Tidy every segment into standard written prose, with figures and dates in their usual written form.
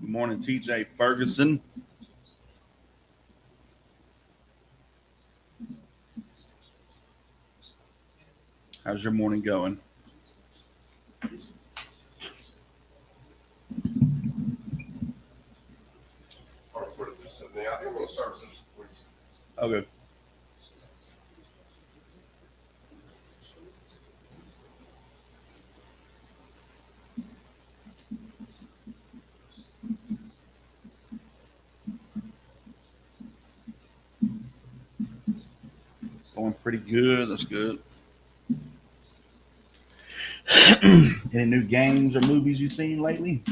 Good morning, TJ Ferguson. How's your morning going? Okay. Going pretty good. That's good. Any new games or movies you've seen lately?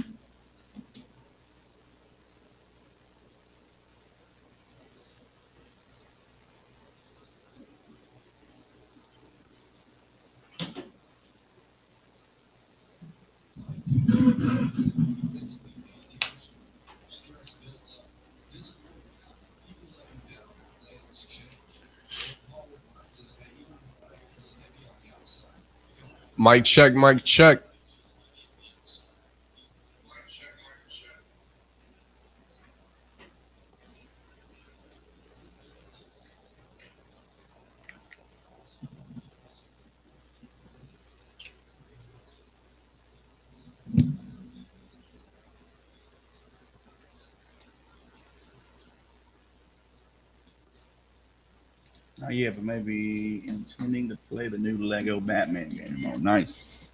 Mic check, mic check. Not yet, but maybe intending to play the new Lego Batman game. Oh, nice.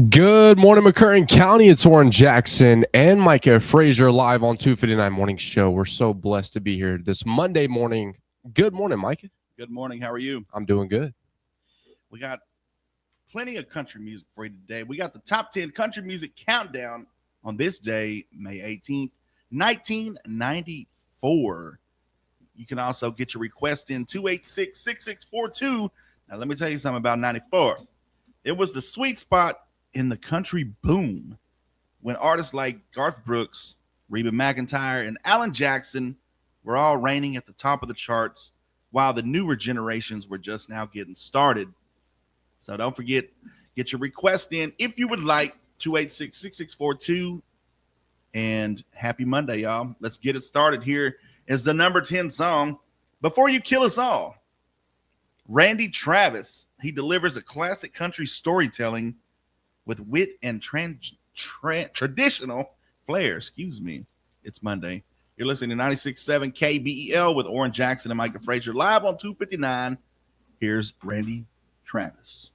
Good morning, McCurran County. It's Oran Jackson and Micah Frazier live on 259 Morning Show. We're so blessed to be here this Monday morning. Good morning, Micah. Good morning. How are you? I'm doing good. We got plenty of country music for you today. We got the top 10 country music countdown on this day, May 18th, 1994. You can also get your request in 286 6642. Now, let me tell you something about 94. It was the sweet spot in the country boom when artists like Garth Brooks, Reba McEntire, and Alan Jackson were all reigning at the top of the charts while the newer generations were just now getting started. So don't forget, get your request in if you would like, 286 6642. And happy Monday, y'all. Let's get it started. Here is the number 10 song, Before You Kill Us All. Randy Travis, he delivers a classic country storytelling with wit and traditional flair. Excuse me. It's Monday. You're listening to 96.7 KBEL with Oran Jackson and Micah Frazier live on 259. Here's Randy Travis.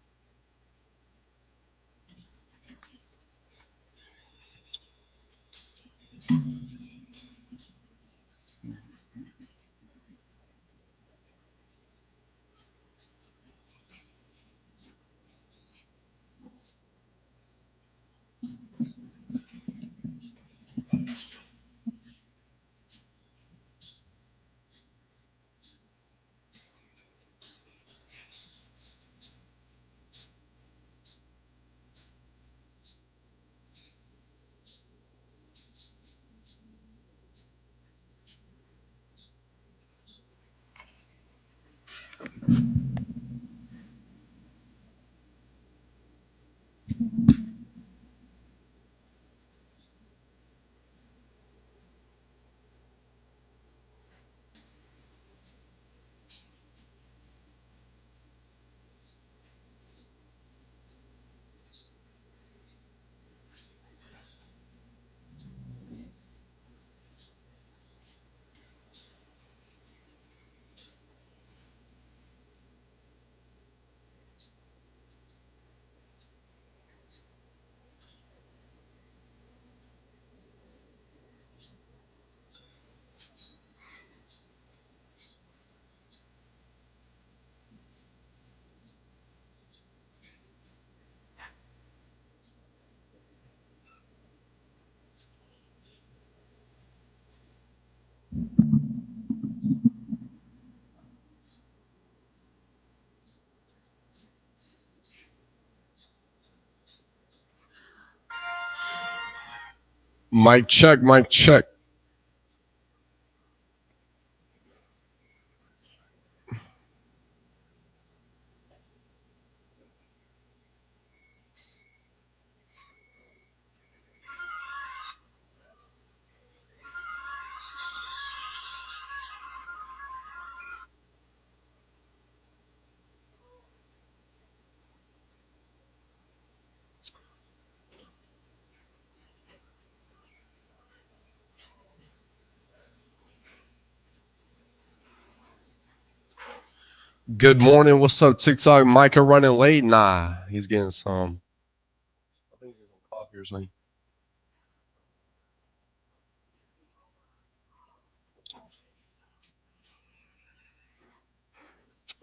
Mic check, mic check. Good morning. What's up, TikTok? Micah running late? Nah, he's getting some. I think he's getting coffee or something.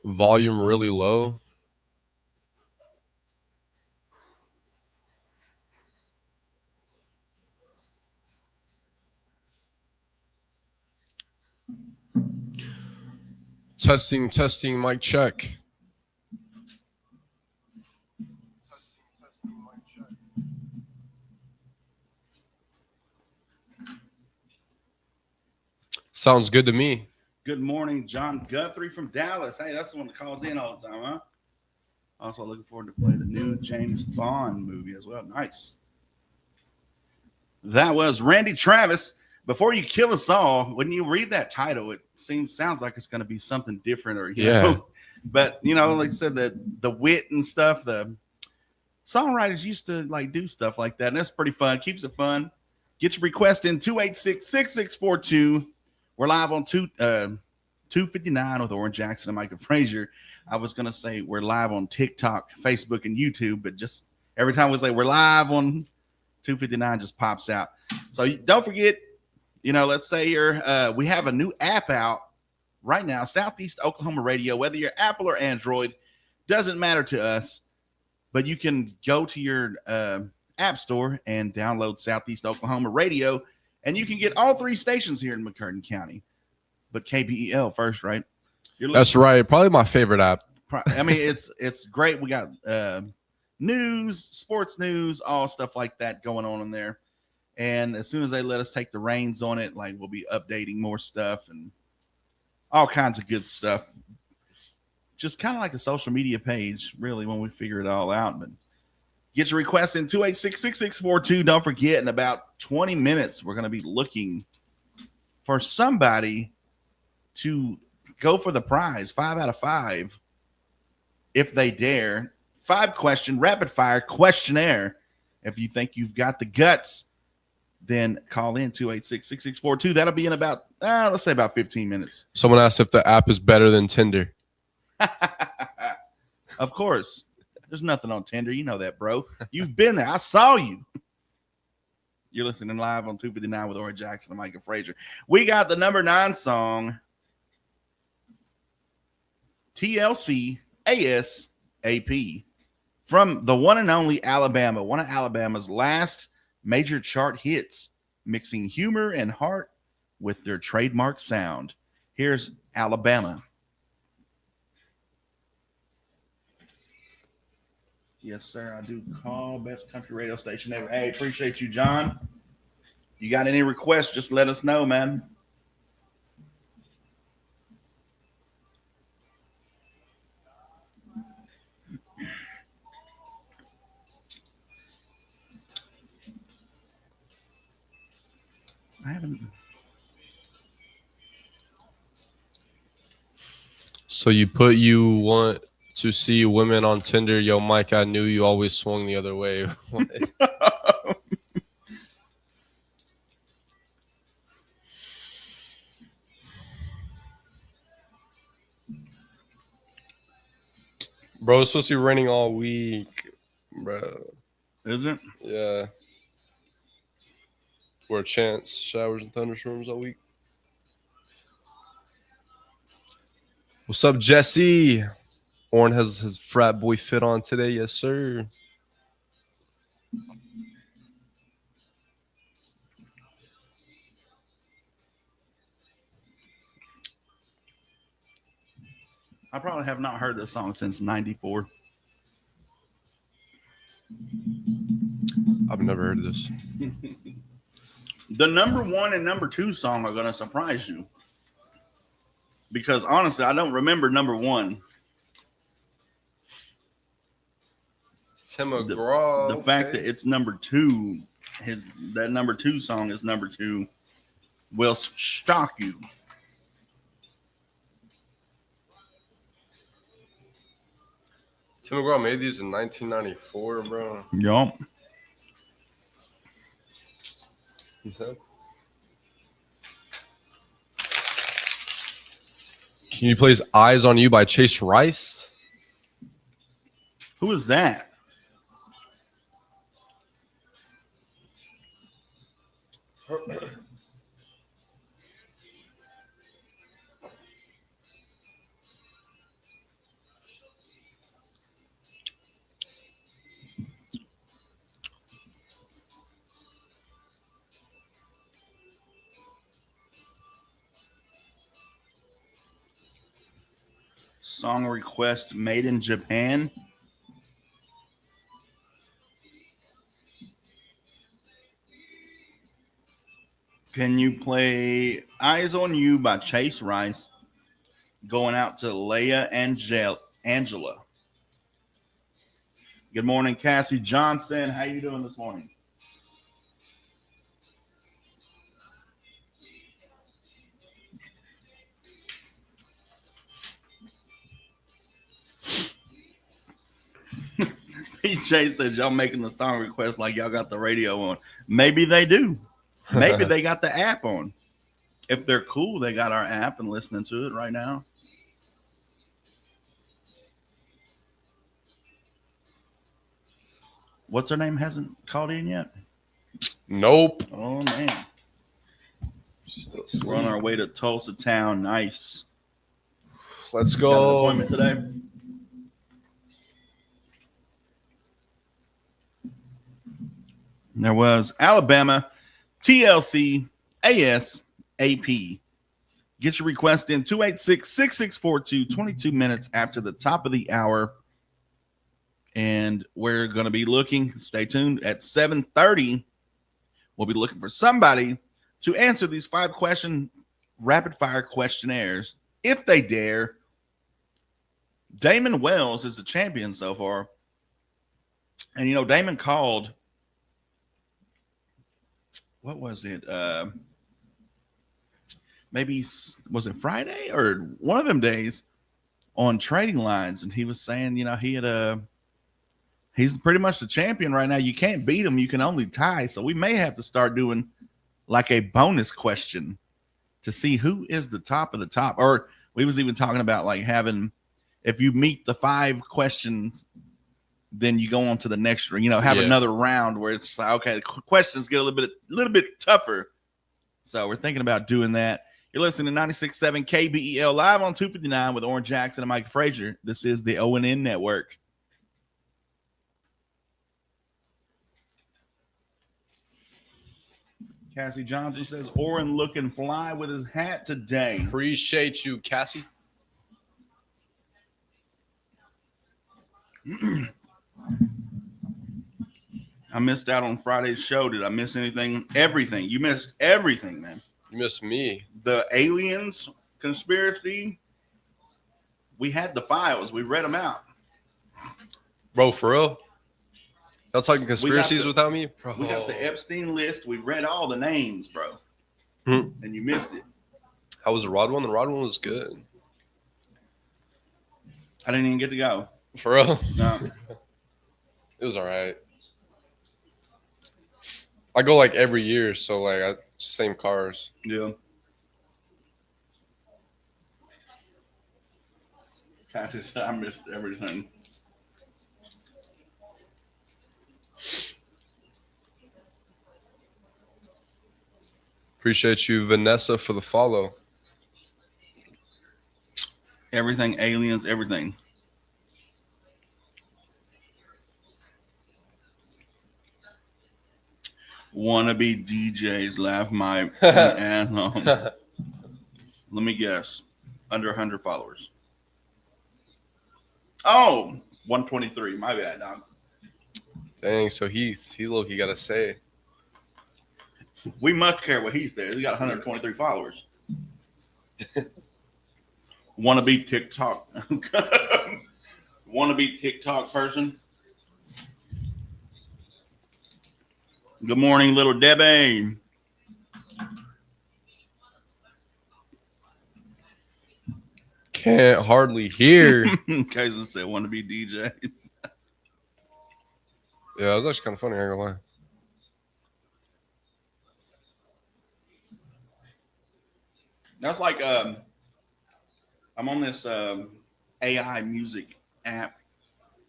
Volume really low. Testing, testing, mic check. Sounds good to me. Good morning, John Guthrie from Dallas. Hey, that's the one that calls in all the time, huh? Also looking forward to play the new James Bond movie as well. Nice. That was Randy Travis. Before you kill us all, when you read that title, it sounds like it's going to be something different, or you know. But like I said, the wit and stuff, the songwriters used to like do stuff like that, and that's pretty fun. Keeps it fun. Get your request in 286-6642. We're live on 259 with Oran Jackson and Micah Frazier. I was going to say we're live on TikTok, Facebook, and YouTube, but just every time we say we're live on 259 just pops out. So don't forget, let's say we have a new app out right now, Southeast Oklahoma Radio, whether you're Apple or Android, doesn't matter to us, but you can go to your app store and download Southeast Oklahoma Radio, and you can get all three stations here in McCurtain County, but KBEL first, right? That's right. Probably my favorite app. I mean, it's great. We got news, sports news, all stuff like that going on in there. And as soon as they let us take the reins on it, like we'll be updating more stuff and all kinds of good stuff. Just kind of like a social media page, really, when we figure it all out. But get your requests in 286-6642. Don't forget, in about 20 minutes, we're going to be looking for somebody to go for the prize, 5 out of 5, if they dare. 5-question rapid fire questionnaire. If you think you've got the guts, then call in 286-6642. That'll be in about, let's say about 15 minutes. Someone asked if the app is better than Tinder. Of course. There's nothing on Tinder. You know that, bro. You've been there. I saw you. You're listening live on 259 with Oran Jackson and Micah Frazier. We got the number 9 song, TLC ASAP, from the one and only Alabama, one of Alabama's last major chart hits, mixing humor and heart with their trademark sound. Here's Alabama. Yes, sir. I do call best country radio station ever. Hey, appreciate you, John. You got any requests, just let us know, man. I haven't. So you want to see women on Tinder? Yo, Mike, I knew you always swung the other way. Bro, it's supposed to be raining all week, bro. Isn't it? Yeah. Or a chance showers and thunderstorms all week. What's up, Jesse? Oran has his frat boy fit on today. Yes, sir. I probably have not heard this song since 94. I've never heard of this. The number 1 and number 2 song are going to surprise you. Because honestly, I don't remember number 1. Tim McGraw. The fact that it's number 2, that number 2 song is number 2, will shock you. Tim McGraw made these in 1994, bro. Yup. He said. Can you please Eyes on You by Chase Rice? Who is that? Song request made in Japan. Can you play Eyes on You by Chase Rice? Going out to Leia Angela. Good morning, Cassie Johnson. How you doing this morning? PJ says y'all making the song request like y'all got the radio on. Maybe they do. Maybe they got the app on. If they're cool, they got our app and listening to it right now. What's her name? Hasn't called in yet? Nope. Oh, man. Still We're on our way to Tulsa Town. Nice. Let's Got an go. appointment today. There was Alabama, TLC, ASAP. Get your request in 286-6642, 22 minutes after the top of the hour. And we're going to be looking, stay tuned, at 7:30. We'll be looking for somebody to answer these 5-question rapid-fire questionnaires, if they dare. Damon Wells is the champion so far. And, you know, Damon called, what was it? Maybe, was it Friday or one of them days on Trading Lines? And he was saying, you know, he's pretty much the champion right now. You can't beat him. You can only tie. So we may have to start doing like a bonus question to see who is the top of the top. Or we was even talking about like having, if you meet the 5 questions, then you go on to the next round, you know, have another round where it's like, okay, the questions get a little bit tougher. So we're thinking about doing that. You're listening to 96.7 KBEL live on 259 with Oran Jackson and Micah Frazier. This is the ONN Network. Cassie Johnson says, Oran looking fly with his hat today. Appreciate you, Cassie. I missed out on Friday's show. Did I miss anything? Everything. You missed everything, man. You missed me. The aliens conspiracy. We had the files. We read them out. Bro, for real? Y'all talking conspiracies without me? Bro. We got the Epstein list. We read all the names, bro. And you missed it. How was the Rod one? The Rod one was good. I didn't even get to go. For real? No. It was all right. I go like every year, so like same cars. Yeah. I missed everything. Appreciate you, Vanessa, for the follow. Everything, aliens, everything. Wannabe DJs laugh my anthem. Let me guess. Under 100 followers. Oh, 123. My bad, dog. Dang, so he low-key got to say. We must care what he says. He got 123 followers. Want to be TikTok? Want to be TikTok person? Good morning, little Debbie. Can't hardly hear. Kaiser said, "Want to be DJs?" Yeah, it was actually kind of funny. I ain't gonna lie. That's like I'm on this AI music app,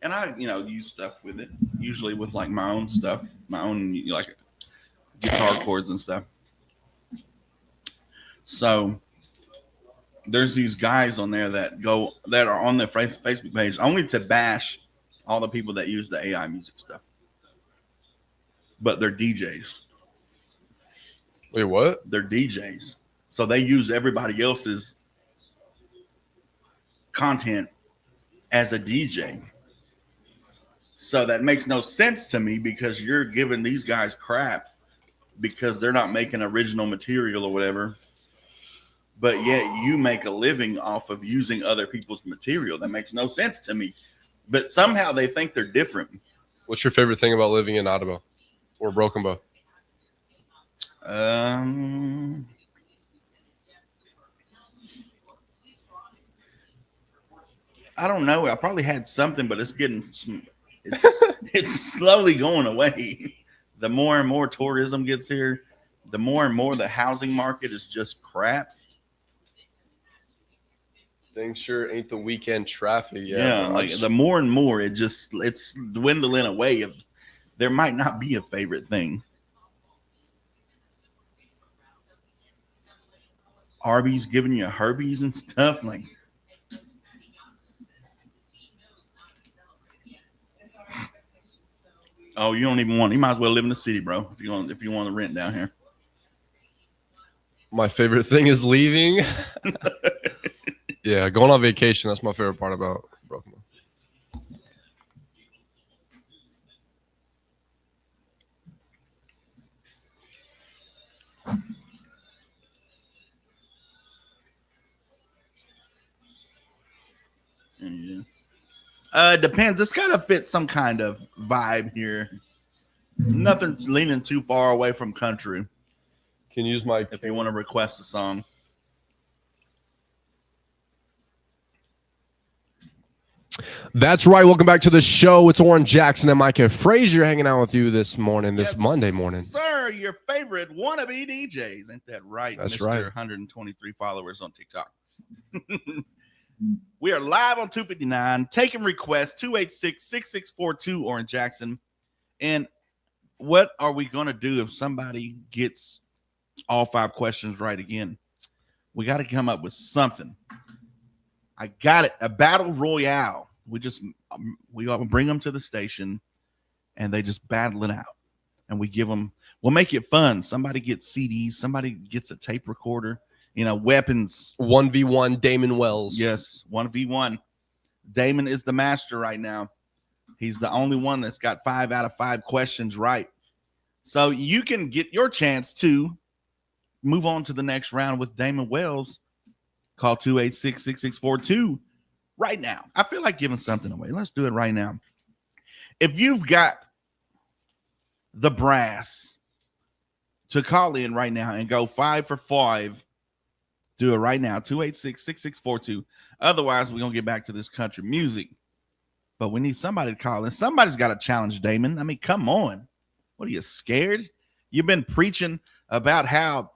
and I use stuff with it. Usually with like my own stuff, my own like guitar chords and stuff. So there's these guys on there that are on the Facebook page only to bash all the people that use the AI music stuff, but they're DJs. Wait, what? They're DJs, so they use everybody else's content as a DJ. So that makes no sense to me because you're giving these guys crap because they're not making original material or whatever. But yet you make a living off of using other people's material. That makes no sense to me. But somehow they think they're different. What's your favorite thing about living in Ottawa or Broken Bow? I don't know. I probably had something, but it's slowly going away. The more and more tourism gets here, the more and more the housing market is just crap. Things sure ain't the weekend traffic. Yeah, like the more and more it's dwindling away. There might not be a favorite thing. Arby's giving you Herbies and stuff like. Oh, you don't even want. You might as well live in the city, bro. If you want to rent down here. My favorite thing is leaving. Yeah, going on vacation. That's my favorite part about Broken Bow. Yeah. Depends. It's got to fit some kind of vibe here. Nothing's leaning too far away from country. Can use my if you want to request a song. That's right. Welcome back to the show. It's Oran Jackson and Micah Frazier hanging out with you this morning, this Monday morning. Sir, your favorite wannabe DJs. Ain't that right? That's Mr. right. 123 followers on TikTok. We are live on 259, taking requests 286-6642 Oran Jackson. And what are we going to do if somebody gets all 5 questions right again? We got to come up with something. I got it. A battle royale. We bring them to the station and they just battle it out. And we'll make it fun. Somebody gets CDs, somebody gets a tape recorder, weapons. 1v1 Damon Wells. Yes, 1v1. Damon is the master right now. He's the only one that's got 5 out of 5 questions right. So you can get your chance to move on to the next round with Damon Wells. Call 286-6642 right now. I feel like giving something away. Let's do it right now. If you've got the brass to call in right now and go 5 for 5, do it right now. 286-6642. Otherwise, we're going to get back to this country music. But we need somebody to call in. Somebody's got to challenge Damon. I mean, come on. What are you, scared? You've been preaching about how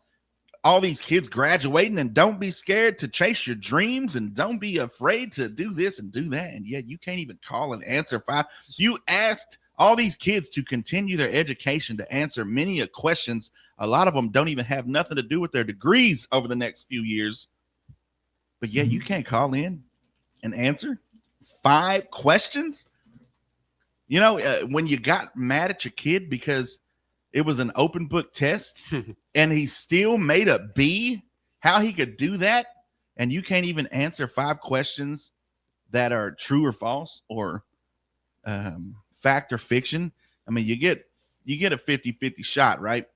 all these kids graduating and don't be scared to chase your dreams and don't be afraid to do this and do that. And yet you can't even call and answer 5. You asked all these kids to continue their education to answer many questions. A lot of them don't even have nothing to do with their degrees over the next few years. But yet you can't call in and answer 5 questions. When you got mad at your kid because it was an open book test and he still made a B, how he could do that, and you can't even answer 5 questions that are true or false or fact or fiction. I mean, you get a 50-50 shot, right?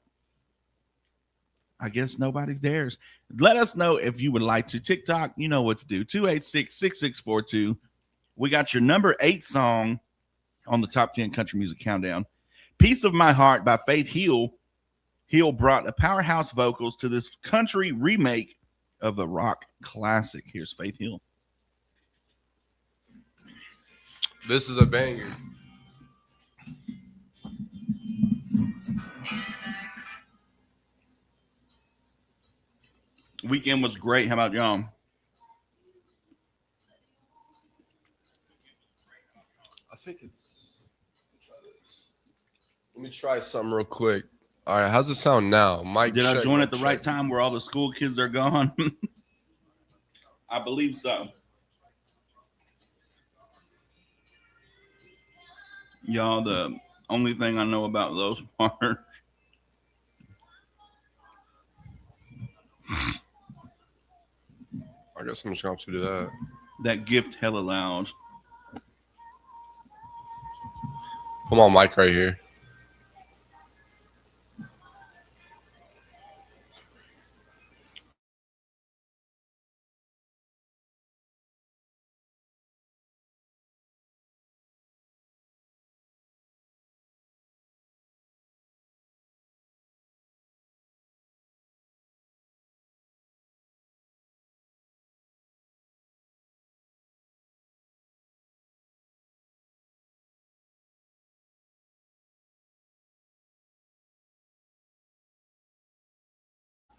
I guess nobody dares. Let us know if you would like to. TikTok, you know what to do. 286-6642. We got your number 8 song on the top 10 country music countdown. Piece of My Heart by Faith Hill. Hill brought a powerhouse vocals to this country remake of a rock classic. Here's Faith Hill. This is a banger. Weekend was great. How about y'all? I think it's. Let me try something real quick. All right, how's it sound now? Mike, did I check, join Mike, at the check. right time where all the school kids are gone? I believe so. Y'all, the only thing I know about those parts. I guess I'm just going to have to do that. That gift hella loud. Come on, Mike, right here.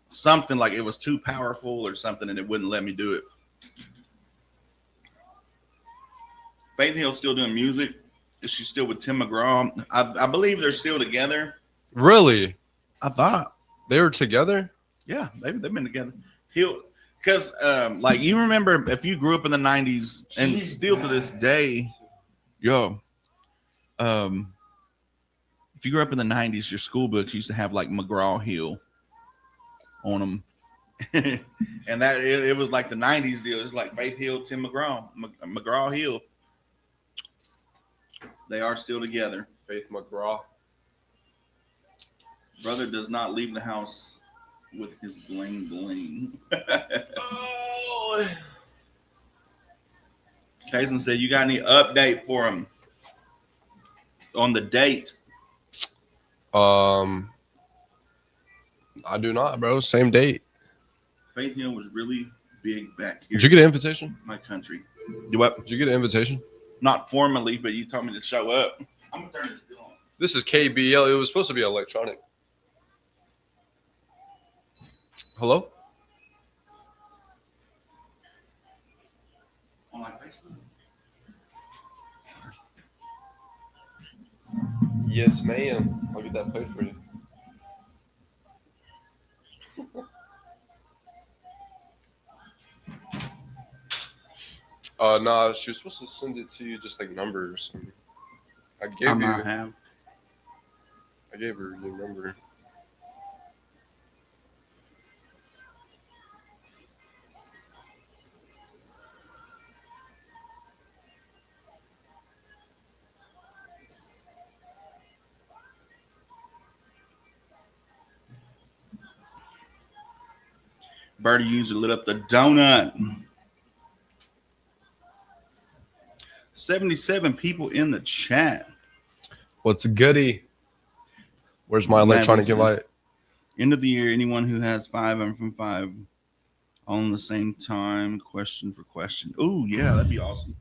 Something like it was too powerful or something, and it wouldn't let me do it. Faith Hill's still doing music. Is she still with Tim McGraw? I believe they're still together. Really? I thought. They were together? Yeah, they've been together. Because like you remember if you grew up in the 90s and still to this day, if you grew up in the 90s, your school books used to have like McGraw Hill on them. And that it was like the 90s deal. It's like Faith Hill, Tim McGraw Hill. They are still together. Faith McGraw. Brother does not leave the house with his bling bling. Oh. Kaysen said, "You got any update for him on the date?" I do not, bro. Same date. Faith Hill was really big back here. Did you get an invitation? In my country. Do what? Did you get an invitation? Not formally, but you told me to show up. I'm gonna turn this bill on. This is KBL. It was supposed to be electronic. Hello? On my Facebook? Yes, ma'am. I'll get that paid for you. Nah, she was supposed to send it to you just like numbers. I gave her your number. Birdie user lit up the donut. 77 people in the chat. What's a goodie? Where's my electronic invite? End of the year, anyone who has 5 and from 5 on the same time, question for question. Oh, yeah, that'd be awesome.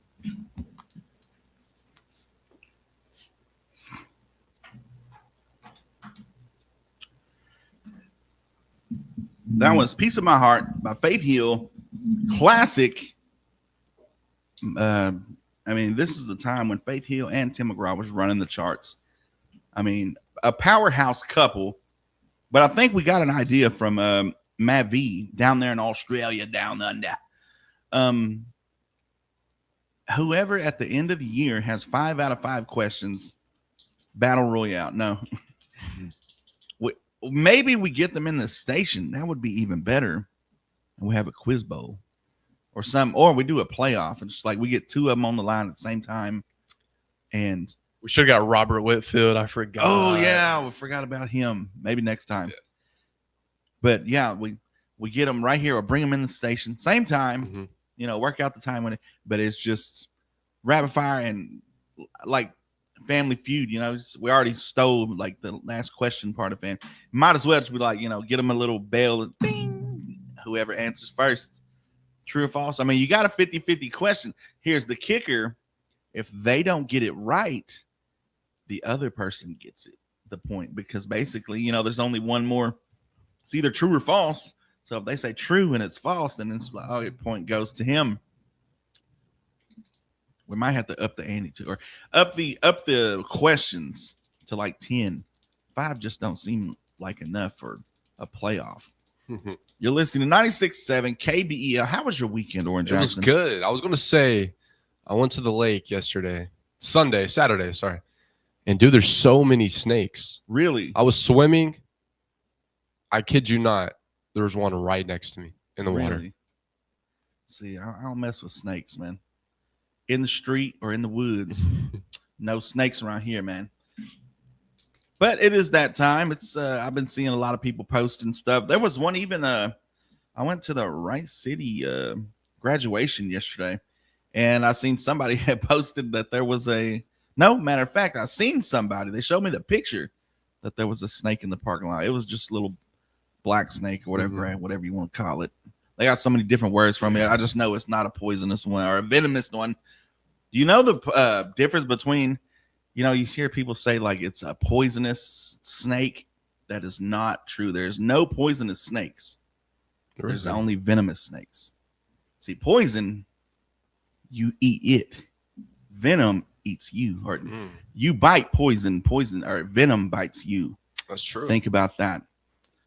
That was Piece of My Heart by Faith Hill. Classic. I mean, this is the time when Faith Hill and Tim McGraw was running the charts. I mean, a powerhouse couple. But I think we got an idea from Matt V down there in Australia, down under. Whoever at the end of the year has 5 out of 5 questions, battle royale. No. Maybe we get them in the station. That would be even better. And we have a quiz bowl. Or we do a playoff, and just like we get 2 of them on the line at the same time, and we should have got Robert Whitfield. I forgot. Oh yeah, we forgot about him. Maybe next time. But yeah, we get them right here. We'll bring them in the station, same time. Mm-hmm. You know, work out the time when it. But it's just rapid fire and like Family Feud. You know, we already stole like the last question part of Family. Might as well just be like, you know, get them a little bell and bing. Whoever answers first, true or false. I mean, you got a 50-50 question. Here's the kicker: if they don't get it right, the other person gets the point, because basically, you know, there's only one more. It's either true or false. So if they say true and it's false, then it's like, oh, the point goes to him. We might have to up the ante to, or up the questions to like 10. 5 just don't seem like enough for a playoff. You're listening to 96.7 KBEL. How was your weekend, Oran Jackson? It was good. I was going to say, I went to the lake yesterday. Saturday, sorry. And dude, there's so many snakes. Really? I was swimming. I kid you not. There was one right next to me in the water. See, I don't mess with snakes, man. In the street or in the woods, no snakes around here, man. But it is that time. It's I've been seeing a lot of people posting stuff. There was one even. I went to the Rice City graduation yesterday, and I seen somebody had posted that there was a. No, matter of fact, I seen somebody. They showed me the picture that there was a snake in the parking lot. It was just a little black snake or whatever, whatever you want to call it. They got so many different words from it. I just know it's not a poisonous one or a venomous one. Do you know the difference between, you know, you hear people say like it's a poisonous snake? That is not true. There's no poisonous snakes. There's only venomous snakes. See, poison, you eat it. Venom eats you, or you bite poison, or venom bites you. That's true. Think about that.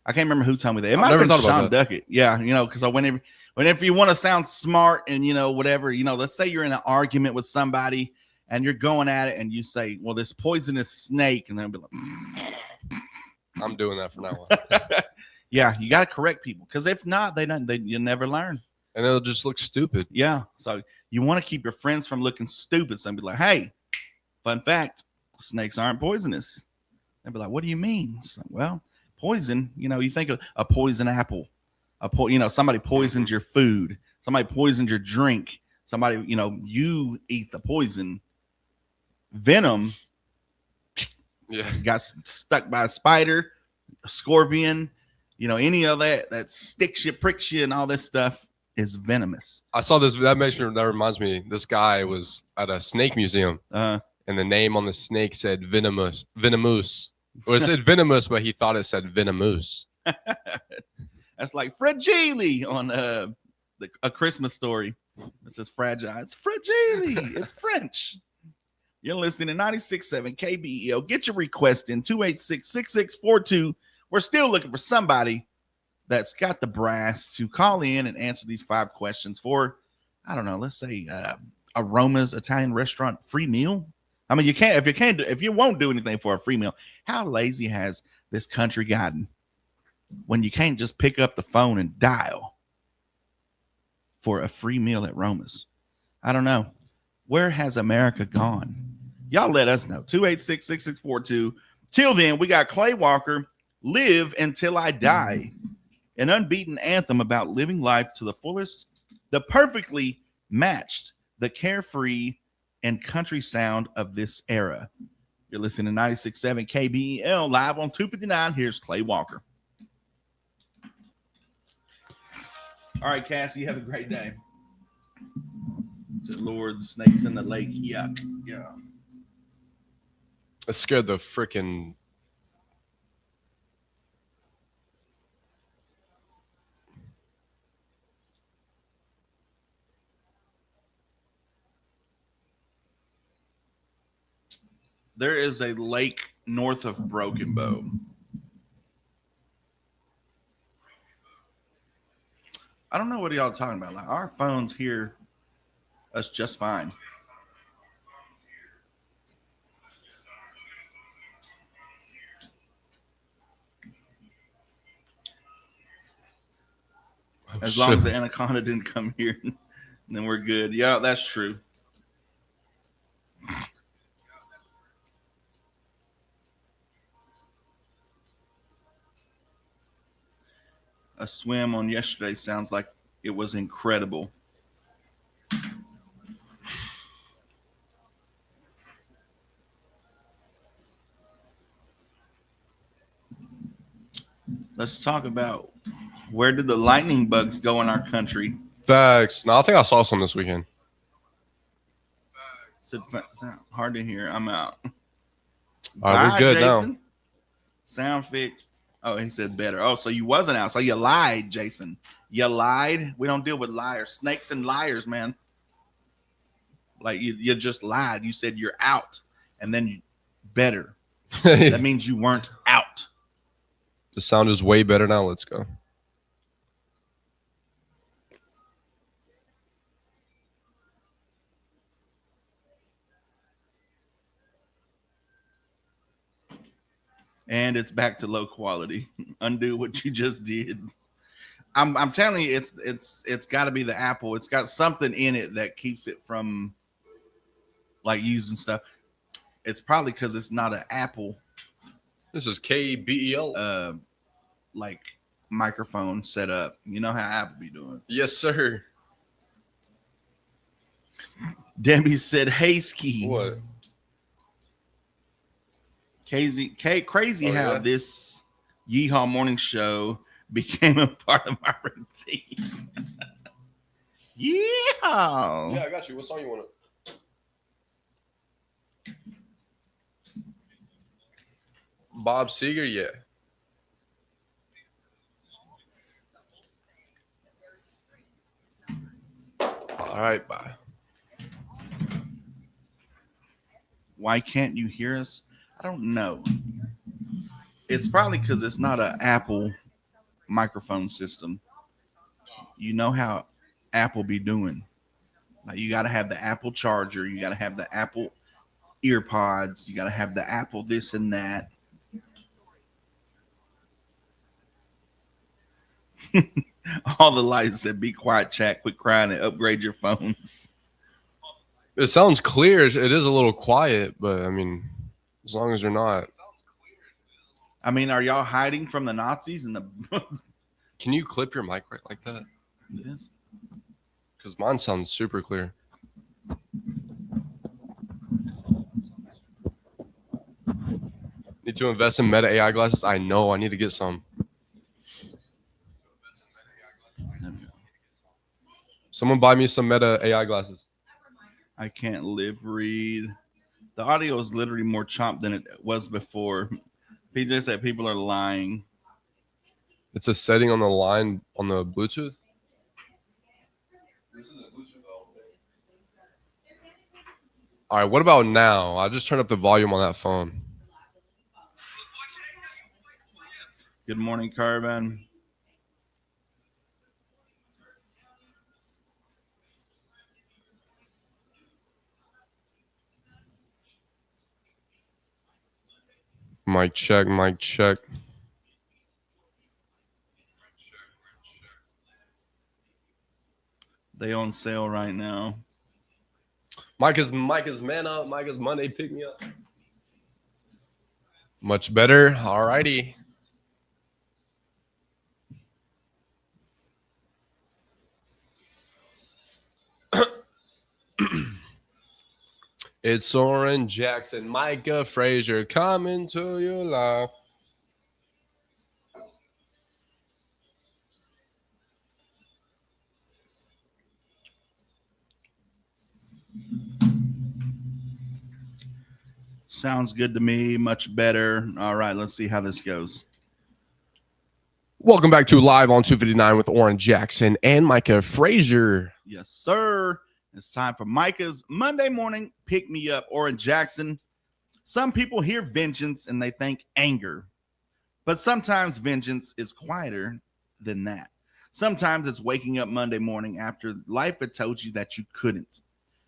I can't remember who told me that. It might have been Sean Duckett. Yeah, you know, because whenever you want to sound smart and, you know, whatever, you know, let's say you're in an argument with somebody and you're going at it and you say, well, this poisonous snake, and they'll be like, I'm doing that from now on. Yeah, you got to correct people, because if not, you never learn. And they'll just look stupid. Yeah. So you want to keep your friends from looking stupid. So be like, hey, fun fact, snakes aren't poisonous. They'd be like, what do you mean? It's like, well, poison, you know, you think of a poison apple, you know, somebody poisoned your food, somebody poisoned your drink, somebody, you know, you eat the poison. Venom, got stuck by a spider, a scorpion, you know, any of that sticks you, pricks you, and all this stuff is venomous. I saw this. That reminds me. This guy was at a snake museum, and the name on the snake said venomous. Well, it said venomous, but he thought it said venomous. That's like fragile on A Christmas Story. It says fragile. It's fragile. It's French. You're listening to 96.7 KBEL. Get your request in 286-6642. We're still looking for somebody that's got the brass to call in and answer these 5 questions for, I don't know, let's say Aroma's Italian restaurant free meal. I mean, if you won't do anything for a free meal, how lazy has this country gotten when you can't just pick up the phone and dial for a free meal at Roma's? I don't know. Where has America gone? Y'all let us know. 286-6642. Till then, we got Clay Walker, Live Until I Die, an unbeaten anthem about living life to the fullest, the perfectly matched, the carefree and country sound of this era. You're listening to 96.7 KBEL live on 259. Here's Clay Walker. All right, Cassie, you have a great day. Said, Lord, the snakes in the lake. Yuck. Yeah. It scared the freaking. There is a lake north of Broken Bow. I don't know what y'all talking about. Like, our phones hear us just fine. As long as the anaconda didn't come here, then we're good. Yeah, that's true. a swim on yesterday. Sounds like it was incredible. Let's talk about where did the lightning bugs go in our country? Facts. No, I think I saw some this weekend. Hard to hear. I'm out. All right, we're good Jason. now. Sound fixed. Oh, he said better. Oh, so you wasn't out. So you lied, Jason. You lied. We don't deal with liars. Snakes and liars, man. Like you just lied. You said you're out, and then better. That means you weren't out. The sound is way better now. Let's go. And it's back to low quality. Undo what you just did. I'm telling you, it's got to be the Apple. It's got something in it that keeps it from like using stuff. It's probably because it's not an Apple. This is KBEL. Like microphone set up. You know how Apple be doing. Yes, sir. Debbie said, "Hey, ski." What? Crazy how this Yeehaw morning show became a part of my routine. Yeehaw. Yeah, I got you. What song you want to? Bob Seger, yeah. All right, bye. Why can't you hear us? I don't know. It's probably because it's not an Apple microphone system. You know how Apple be doing. Like you got to have the Apple charger. You got to have the Apple ear pods. You got to have the Apple this and that. All the lights said, "Be quiet, chat. Quit crying and upgrade your phones." It sounds clear. It is a little quiet, but I mean, as long as you're not. I mean, are y'all hiding from the Nazis and the? Can you clip your mic right like that? Yes. Because mine sounds super clear. Need to invest in Meta AI glasses? I know. I need to get some. Someone buy me some Meta AI glasses. I can't lip read. The audio is literally more chopped than it was before. PJ said people are lying. It's a setting on the line on the Bluetooth. This is a Bluetooth. All right, what about now? I just turned up the volume on that phone. Good morning, Carbon. Mic check, mic check. They on sale right now. Micah's man up. Micah's Monday pick me up. Much better. All righty. It's Oran, Jackson, Micah, Frazier coming to you live. Sounds good to me. Much better. All right, let's see how this goes. Welcome back to Live on 259 with Oran Jackson and Micah Frazier. Yes, sir. It's time for Micah's Monday morning pick me up. Oran Jackson. Some people hear vengeance and they think anger, but sometimes vengeance is quieter than that. Sometimes it's waking up Monday morning after life had told you that you couldn't.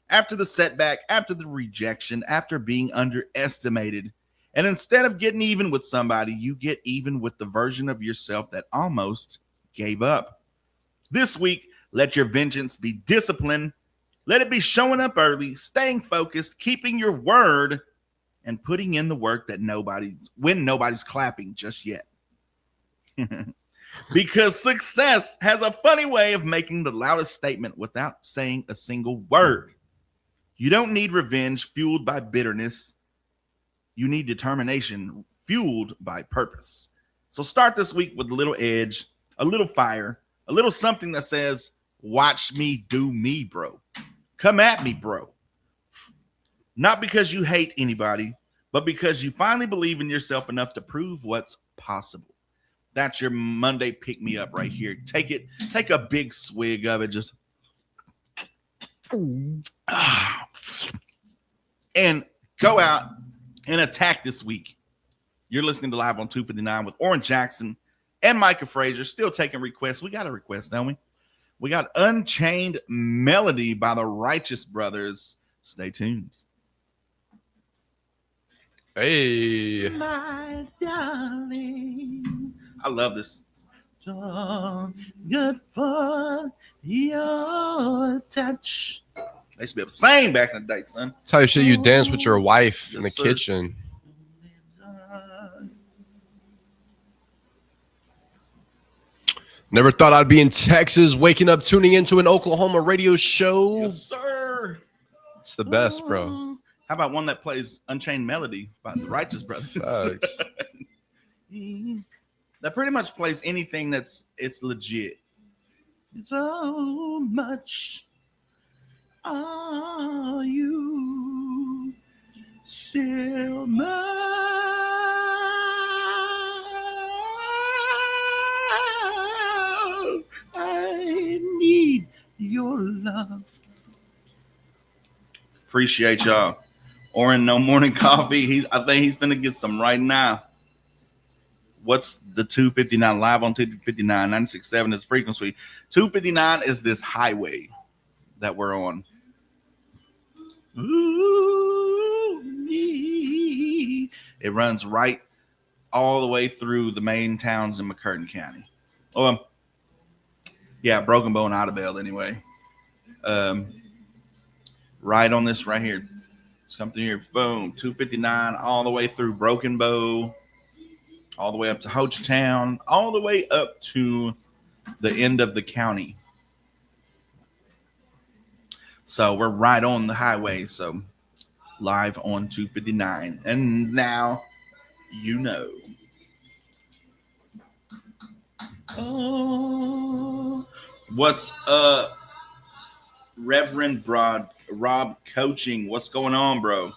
After the setback, after the rejection, after being underestimated. And instead of getting even with somebody, you get even with the version of yourself that almost gave up. This week, let your vengeance be discipline. Let it be showing up early, staying focused, keeping your word, and putting in the work that nobody's clapping just yet. Because success has a funny way of making the loudest statement without saying a single word. You don't need revenge fueled by bitterness. You need determination fueled by purpose. So start this week with a little edge, a little fire, a little something that says, watch me do me, bro. Come at me, bro. Not because you hate anybody, but because you finally believe in yourself enough to prove what's possible. That's your Monday pick me up right here. Take a big swig of it. Just and go out and attack this week. You're listening to Live on 259 with Oran Jackson and Micah Frazier. Still taking requests. We got a request, don't we? We got Unchained Melody by the Righteous Brothers. Stay tuned. Hey. My darling. I love this. Good for your touch. They used to be able to sing back in the day, son. That's how you dance with your wife in the Yes, sir. kitchen. Never thought I'd be in Texas, waking up, tuning into an Oklahoma radio show. Yes, sir. It's the best, bro. How about one that plays Unchained Melody by the Righteous Brothers? That pretty much plays anything it's legit. So much are you still mine? I need your love. Appreciate y'all. Oran, no morning coffee. I think he's gonna get some right now. What's the 259 live on 259? 96.7 is frequency. 259 is this highway that we're on. Ooh, it runs right all the way through the main towns in McCurtain County. Oh, yeah, Broken Bow and Idabel anyway. Right on this right here. Let's come through here. Boom. 259 all the way through Broken Bow, all the way up to Hochatown, all the way up to the end of the county. So we're right on the highway. So live on 259. And now you know. Oh, what's up, Reverend Rob Coaching? What's going on, bro?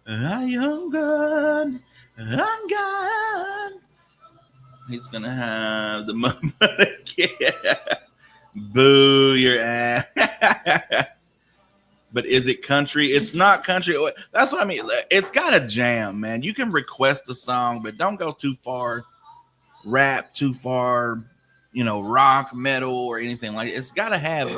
I'm good. I'm good. He's gonna have the moment again. Boo your ass. But is it country? It's not country. That's what I mean. It's got a jam, man. You can request a song, but don't go too far. Rap too far, rock, metal, or anything like it. It's got to have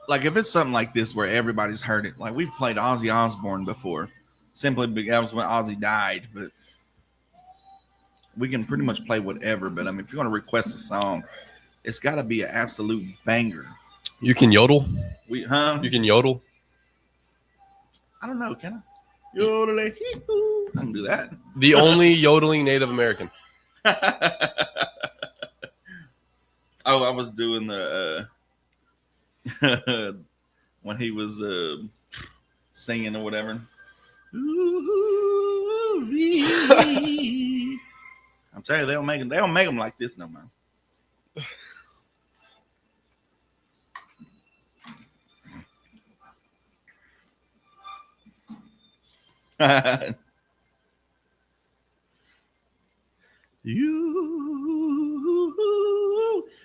like if it's something like this where everybody's heard it, like we've played Ozzy Osbourne before, simply because that was when Ozzy died, but we can pretty much play whatever. But I mean, if you're going to request a song, it's got to be an absolute banger. You can yodel? You can yodel? I don't know, can I? Yodel, I can do that. The only yodeling Native American. Oh, I was doing the when he was singing or whatever. I'm telling you, they don't make them like this no more.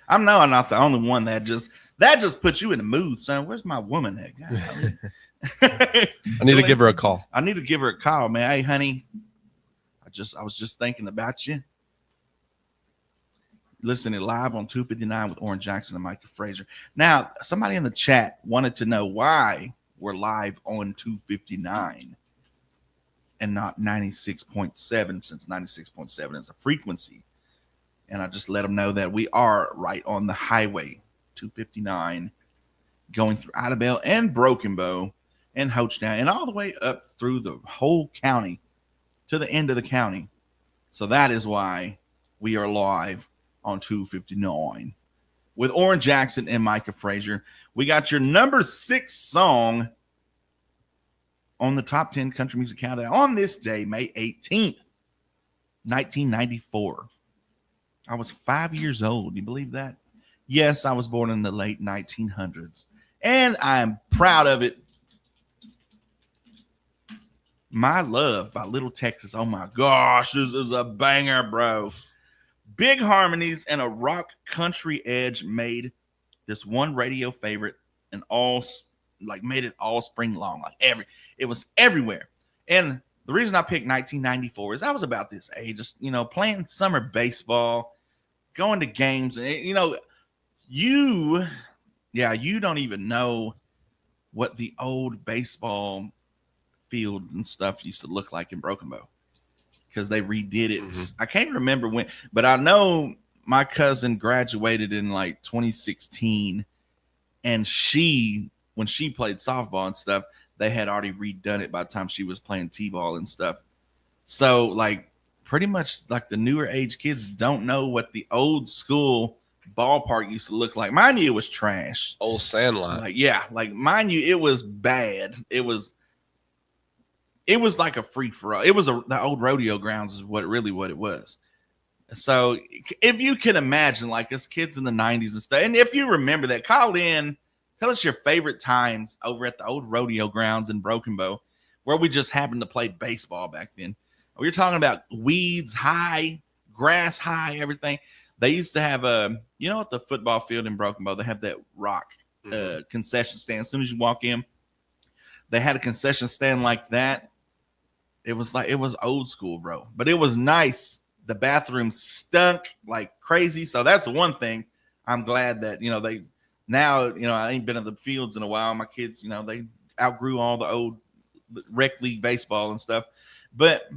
I'm not the only one that just puts you in the mood, son. Where's my woman at? I need to give her a call. I need to give her a call, man. Hey, honey, I was just thinking about you. Listening live on 259 with Oran Jackson and Micah Frazier. Now, somebody in the chat wanted to know why we're live on 259 and not 96.7, since 96.7 is a frequency. And I just let them know that we are right on the highway, 259, going through Idabel and Broken Bow and Hochtown and all the way up through the whole county to the end of the county. So that is why we are live on 259 with Oran Jackson and Micah Frazier. We got your number 6 song on the top 10 country music countdown on this day, May 18th, 1994. I was 5 years old. Do you believe that? Yes, I was born in the late 1900s, and I'm proud of it. My Love by Little Texas. Oh my gosh, this is a banger, bro. Big harmonies and a rock country edge made this one radio favorite and made it all spring long. It was everywhere. And the reason I picked 1994 is I was about this age, just playing summer baseball, going to games, and you don't even know what the old baseball field and stuff used to look like in Broken Bow because they redid it. Mm-hmm. I can't remember when, but I know my cousin graduated in like 2016, and when she played softball and stuff, they had already redone it by the time she was playing t-ball and stuff. So like pretty much like the newer age kids don't know what the old school ballpark used to look like. Mind you, it was trash. Old Sandlot. Mind you, it was bad. It was like a free for all. It was the old rodeo grounds is what it was. So if you can imagine, like us kids in the 90s and stuff, and if you remember that, call in, tell us your favorite times over at the old rodeo grounds in Broken Bow, where we just happened to play baseball back then. We were talking about weeds high, grass high, everything. They used to have at the football field in Broken Bow, they have that rock concession stand. As soon as you walk in, they had a concession stand like that. It was old school, bro. But it was nice. The bathroom stunk like crazy. So that's one thing. I'm glad that, I ain't been in the fields in a while. My kids, they outgrew all the old rec league baseball and stuff. But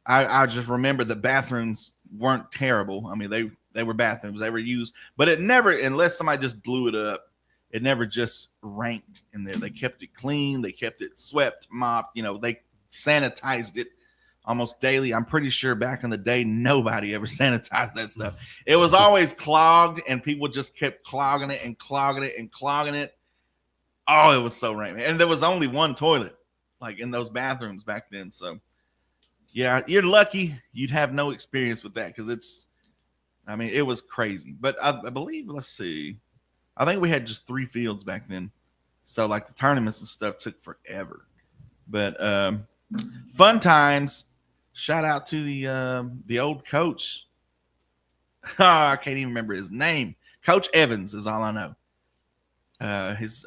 I just remember the bathrooms weren't terrible. I mean, they were bathrooms. They were used. But it never, unless somebody just blew it up, it never just ranked in there. They kept it clean. They kept it swept, mopped. They sanitized it almost daily. I'm pretty sure back in the day, nobody ever sanitized that stuff. It was always clogged, and people just kept clogging it and clogging it and clogging it. Oh, it was so rank. And there was only one toilet, like in those bathrooms back then. So, yeah, you're lucky you'd have no experience with that because it was crazy. But I believe, let's see, I think we had just 3 fields back then. So, like, the tournaments and stuff took forever. But fun times. Shout out to the old coach. I can't even remember his name. Coach Evans is all I know. His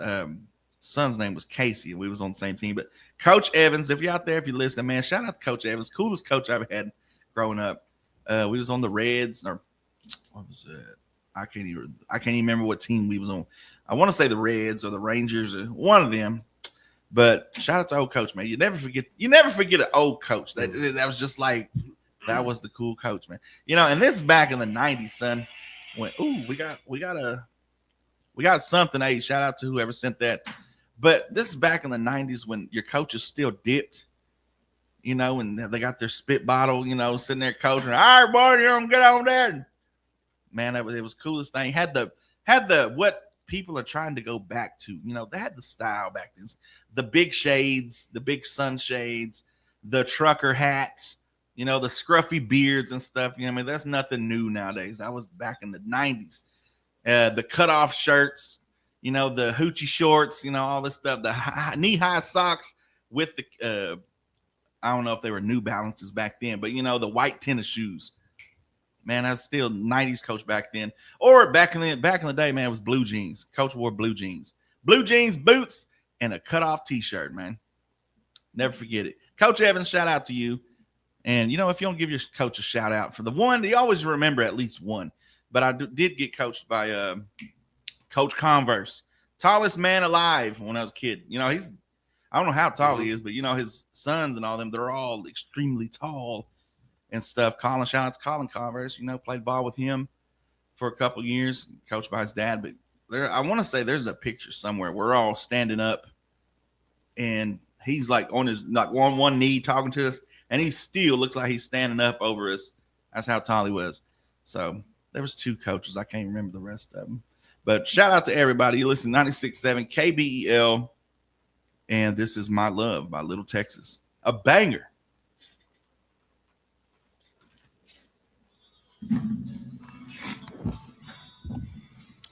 son's name was Casey, and we was on the same team. But Coach Evans, if you're out there, if you're listening, man, shout out to Coach Evans. Coolest coach I ever had growing up. We was on the Reds, or what was it? I can't even remember what team we was on. I want to say the Reds or the Rangers or one of them. But shout out to old coach, man. You never forget an old coach. That was just like, that was the cool coach, man. And this is back in the 90s, son. We got something. Hey, shout out to whoever sent that. But this is back in the 90s when your coaches still dipped, and they got their spit bottle, sitting there coaching. All right, boy, you're gonna get on there. Man, it was the coolest thing. Had the what people are trying to go back to. They had the style back then. The big shades, the big sunshades, the trucker hats, the scruffy beards and stuff. That's nothing new nowadays. That was back in the 90s. The cutoff shirts, the hoochie shorts, all this stuff. The knee-high socks with the, I don't know if they were New Balances back then, but, the white tennis shoes. Man, I was still 90s coach back then. Or back in the day, man, it was blue jeans. Coach wore blue jeans. Blue jeans, boots, and a cutoff T-shirt, man. Never forget it. Coach Evans, shout out to you. And, if you don't give your coach a shout out for the one, you always remember at least one. But I did get coached by Coach Converse. Tallest man alive when I was a kid. I don't know how tall he is, but, his sons and all them, they're all extremely tall and stuff. Shout out to Colin Converse, played ball with him for a couple years, coached by his dad. But I want to say there's a picture somewhere. We're all standing up, and he's like on his one knee talking to us, and he still looks like he's standing up over us. That's how tall he was. So there was 2 coaches. I can't remember the rest of them. But shout out to everybody. You listen to 96.7 KBEL, and this is My Love by Little Texas. A banger.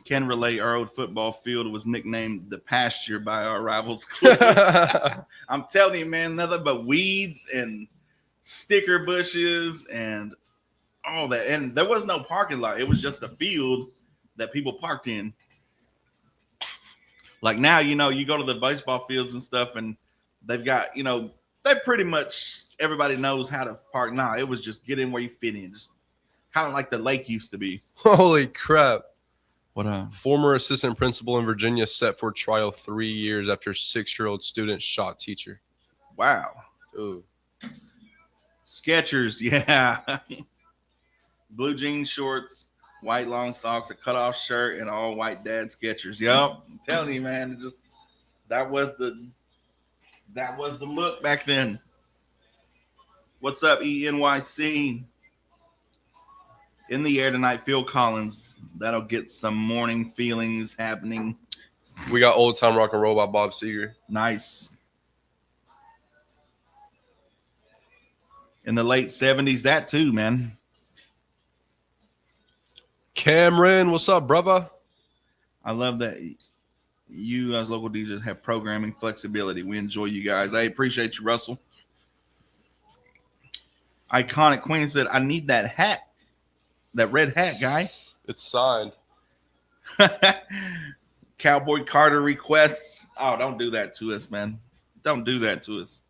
Can relate, our old football field was nicknamed the pasture by our rivals. I'm telling you, man, nothing but weeds and sticker bushes and all that. And there was no parking lot. It was just a field that people parked in. Like now, you go to the baseball fields and stuff, and they've got, they pretty much, everybody knows how to park. Nah, it was just get in where you fit in. Just kind of like the lake used to be. Holy crap. What Former assistant principal in Virginia set for trial 3 years after 6-year-old student shot teacher. Wow. Ooh. Skechers, yeah. Blue jean shorts, white long socks, a cutoff shirt, and all white dad Skechers. Yup. I'm telling you, man, that was the look back then. What's up, ENYC? In the air tonight, Phil Collins. That'll get some morning feelings happening. We got Old Time Rock and Roll by Bob Seger. Nice. In the late 70s, that too, man. Cameron, what's up, brother? I love that you as local DJs have programming flexibility. We enjoy you guys. I appreciate you, Russell. Iconic Queen said, I need that hat. That red hat, guy. It's signed. Cowboy Carter requests. Oh, don't do that to us, man. Don't do that to us.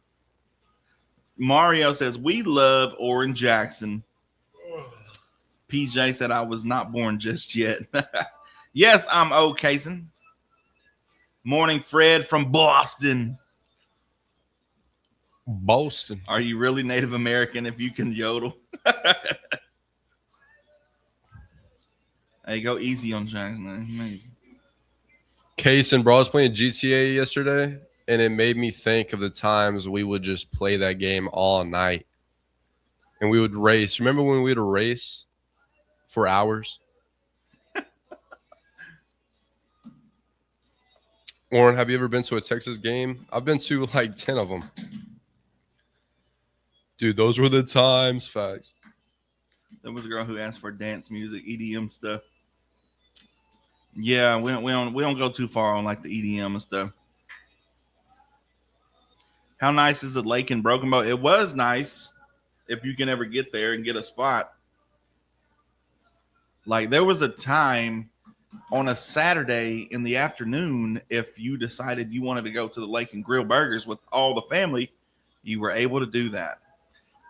Mario says, we love Oran Jackson. PJ said, I was not born just yet. Yes, I'm Kaysen. Morning, Fred from Boston. Boston. Are you really Native American if you can yodel? Hey, go easy on Jackson, man. Amazing. Case and bro, I was playing GTA yesterday, and it made me think of the times we would just play that game all night. And we would race. Remember when we would race for hours? Oran, have you ever been to a Texas game? I've been to like 10 of them. Dude, those were the times. Facts. There was a girl who asked for dance music, EDM stuff. Yeah, we don't go too far on like the EDM and stuff. How nice is the lake in Broken Bow? It was nice if you can ever get there and get a spot. Like there was a time on a Saturday in the afternoon, if you decided you wanted to go to the lake and grill burgers with all the family, you were able to do that.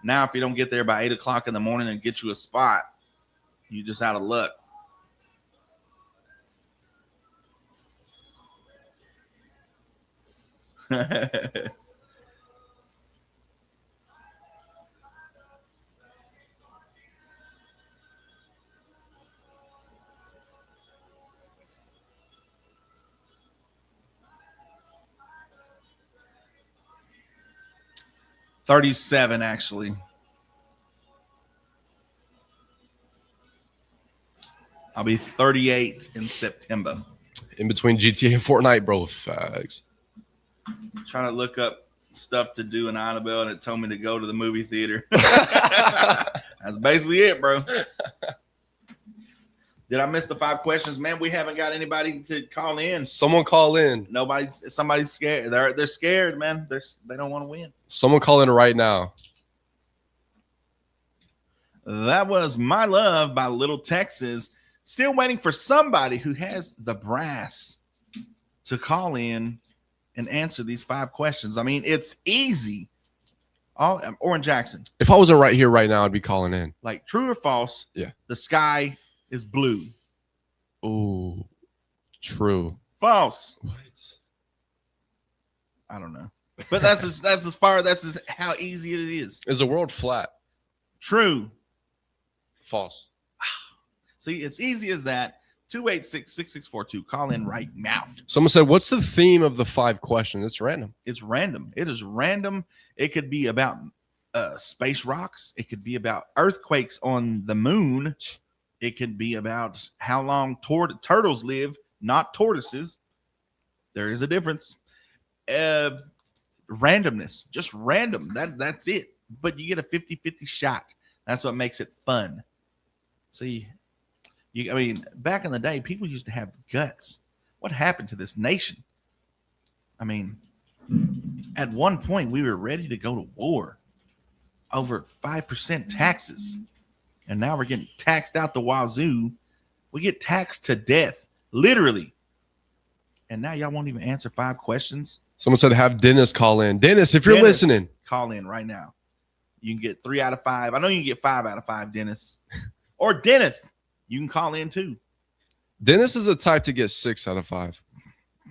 Now, if you don't get there by 8 o'clock in the morning and get you a spot, you just out of luck. $37, actually. I'll be 38 in September. In between GTA and Fortnite, bro. Facts. Trying to look up stuff to do in Annabelle, and it told me to go to the movie theater. That's basically it, bro. Did I miss the 5 questions? Man, we haven't got anybody to call in. Someone call in. Somebody's scared. They're scared, man. They don't want to win. Someone call in right now. That was My Love by Little Texas. Still waiting for somebody who has the brass to call in and answer these 5 questions. I mean, it's easy. Oran Jackson. If I wasn't right here right now, I'd be calling in. Like, true or false? Yeah. The sky is blue. Ooh, true. False. What? I don't know. But that's how easy it is. Is the world flat? True. False. See, it's easy as that. 286-6642. Call in right now. Someone said, what's the theme of the 5 questions? It's random. It's random. It is random. It could be about space rocks. It could be about earthquakes on the moon. It could be about how long turtles live, not tortoises. There is a difference. Randomness, just random. That's it. But you get a 50-50 shot. That's what makes it fun. See, I mean, back in the day, people used to have guts. What happened to this nation? I mean, at one point, we were ready to go to war over 5% taxes. And now we're getting taxed out the wazoo. We get taxed to death, literally. And now y'all won't even answer 5 questions. Someone said, have Dennis call in. Dennis, if you're listening. Call in right now. You can get 3 out of 5. I know you can get 5 out of 5, Dennis. Or Dennis. You can call in too. Dennis is a type to get 6 out of 5.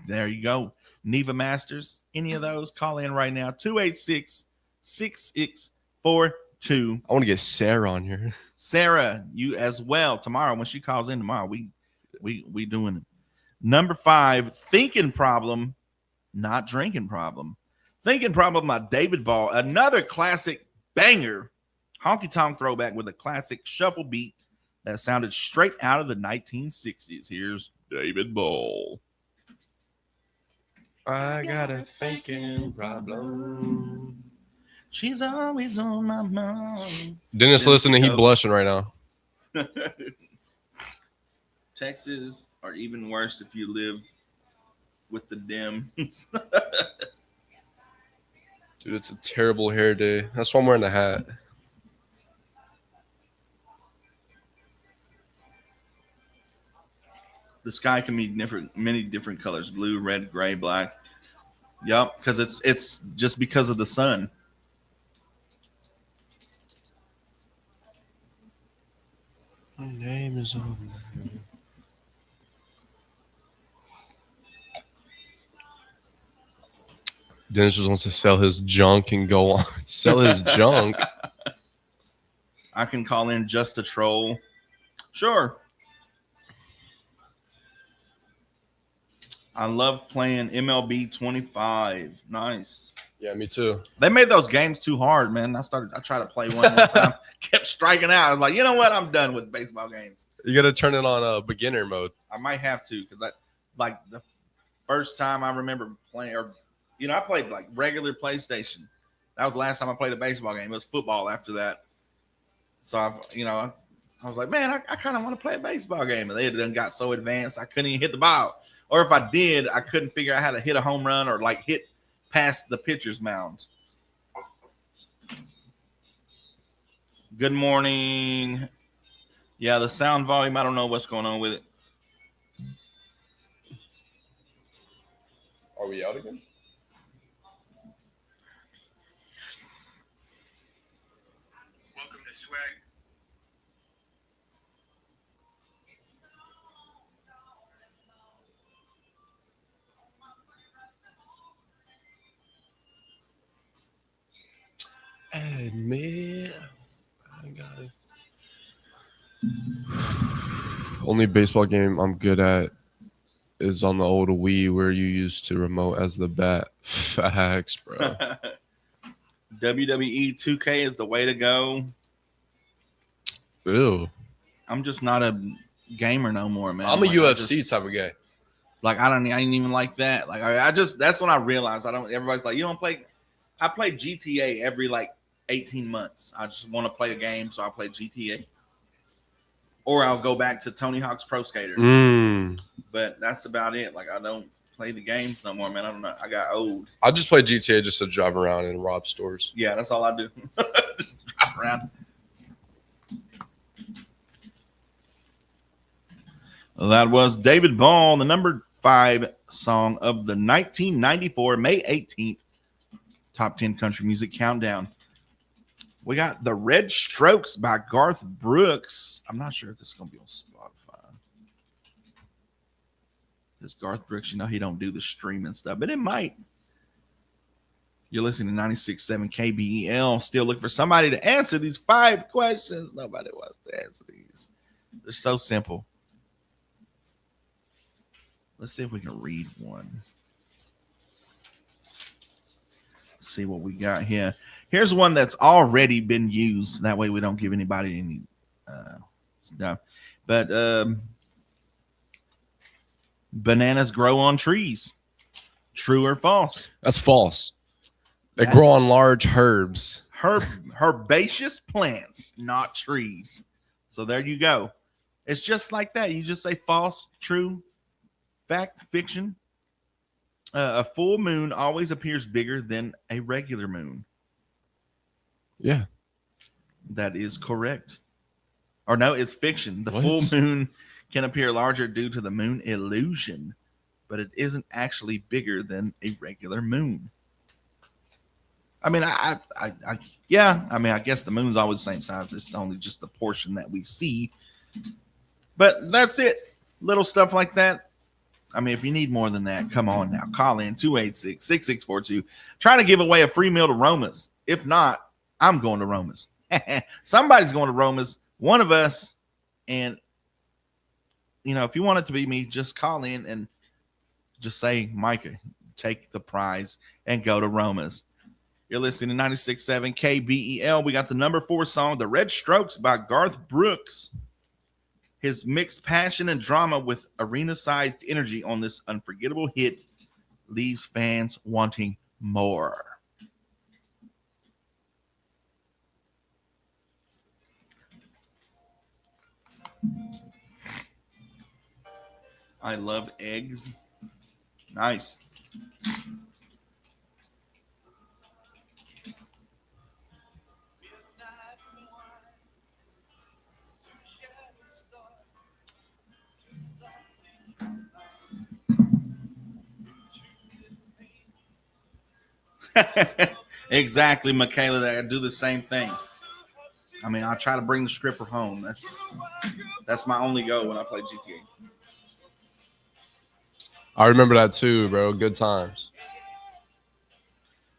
There you go. Neva Masters, any of those, call in right now. 286-6642. I want to get Sarah on here. Sarah, you as well. Tomorrow, when she calls in tomorrow, we doing it. Number 5, thinking problem, not drinking problem. Thinking problem by David Ball. Another classic banger. Honky tonk throwback with a classic shuffle beat that sounded straight out of the 1960s. Here's David Ball. I got a thinking problem. She's always on my mind. Dennis listening, he blushing right now. Texas are even worse if you live with the Dems. Dude, it's a terrible hair day. That's why I'm wearing a hat. The sky can be many different colors: blue, red, gray, black. Yep, because it's just because of the sun. My name is on there. Dennis just wants to sell his junk and go on. Sell his junk. I can call in just a troll. Sure. I love playing MLB 25. Nice. Yeah, me too. They made those games too hard, man. I tried to play one time, kept striking out. I was like, you know what? I'm done with baseball games. You got to turn it on beginner mode. I might have to, because like the first time I remember playing, or I played like regular PlayStation. That was the last time I played a baseball game. It was football after that. So I was like, man, I kind of want to play a baseball game, and they had done got so advanced I couldn't even hit the ball. Or if I did, I couldn't figure out how to hit a home run or like hit past the pitcher's mounds. Good morning. Yeah, the sound volume, I don't know what's going on with it. Are we out again? Welcome to Swag. Admit, I got it. Only baseball game I'm good at is on the old Wii, where you used to remote as the bat. Facts, bro. WWE 2K is the way to go. Ew. I'm just not a gamer no more, man. I'm a UFC type of guy. Like I ain't even like that. Like I just that's when I realized I don't. Everybody's like, you don't play. I play GTA every like 18 months. I just want to play a game, so I play GTA. Or I'll go back to Tony Hawk's Pro Skater. But that's about it. Like I don't play the games no more, man. I don't know. I got old. I just play GTA just to drive around and rob stores. Yeah, that's all I do. Just drive around. Well, that was David Ball, the number 5 song of the 1994 May 18th Top 10 Country Music Countdown. We got The Red Strokes by Garth Brooks. I'm not sure if this is going to be on Spotify. This Garth Brooks, he don't do the streaming stuff, but it might. You're listening to 96.7 KBEL. Still looking for somebody to answer these 5 questions. Nobody wants to answer these. They're so simple. Let's see if we can read one. See what we got here. Here's one that's already been used. That way we don't give anybody any stuff. But bananas grow on trees. True or false? That's false. They That- grow on large herbs. Herbaceous plants, not trees. So there you go. It's just like that. You just say false, true, fact, fiction. A full moon always appears bigger than a regular moon. Yeah. That is correct. Or no, it's fiction. The What? full moon can appear larger due to the moon illusion, but it isn't actually bigger than a regular moon. I mean, I guess the moon's always the same size. It's only just the portion that we see. But that's it. Little stuff like that. I mean, if you need more than that, come on now. Call in 286-6642. Trying to give away a free meal to Roma's. If not, I'm going to Roma's. Somebody's going to Roma's. One of us. And, if you want it to be me, just call in and just say, Micah, take the prize and go to Roma's. You're listening to 96.7 KBEL. We got the number 4 song, The Red Strokes by Garth Brooks. His mixed passion and drama with arena-sized energy on this unforgettable hit leaves fans wanting more. I love eggs. Nice. Exactly, Michaela. I do the same thing. I mean, I try to bring the stripper home. That's my only goal when I play GTA. I remember that too, bro. Good times.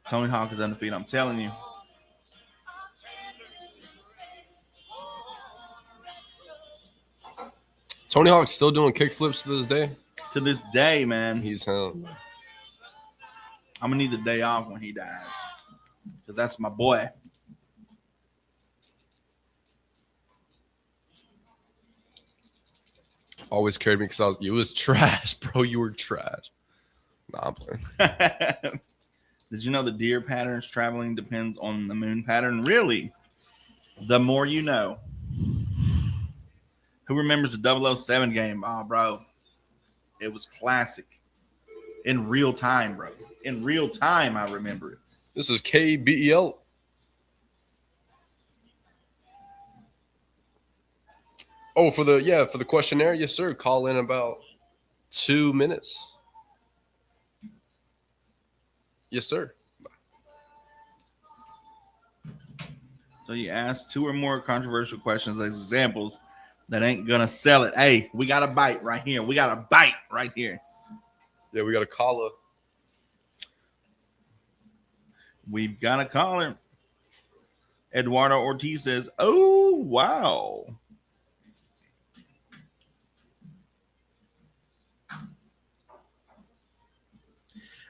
Tony Hawk is undefeated. I'm telling you. Tony Hawk's still doing kickflips to this day. To this day, man, He's him. I'm gonna need the day off when he dies, because that's my boy. Always carried me because you was trash, bro. You were trash. Nah, I'm playing. Did you know the deer patterns traveling depends on the moon pattern? Really? The more you know. Who remembers the 007 game? Oh, bro. It was classic. In real time, bro. In real time, I remember it. This is KBEL. Oh, for the questionnaire, yes, sir. Call in about 2 minutes. Yes, sir. So you ask 2 or more controversial questions as examples that ain't gonna sell it. Hey, we got a bite right here. We got a bite right here. Yeah, we got a caller. We've got a caller. Eduardo Ortiz says, "Oh, wow."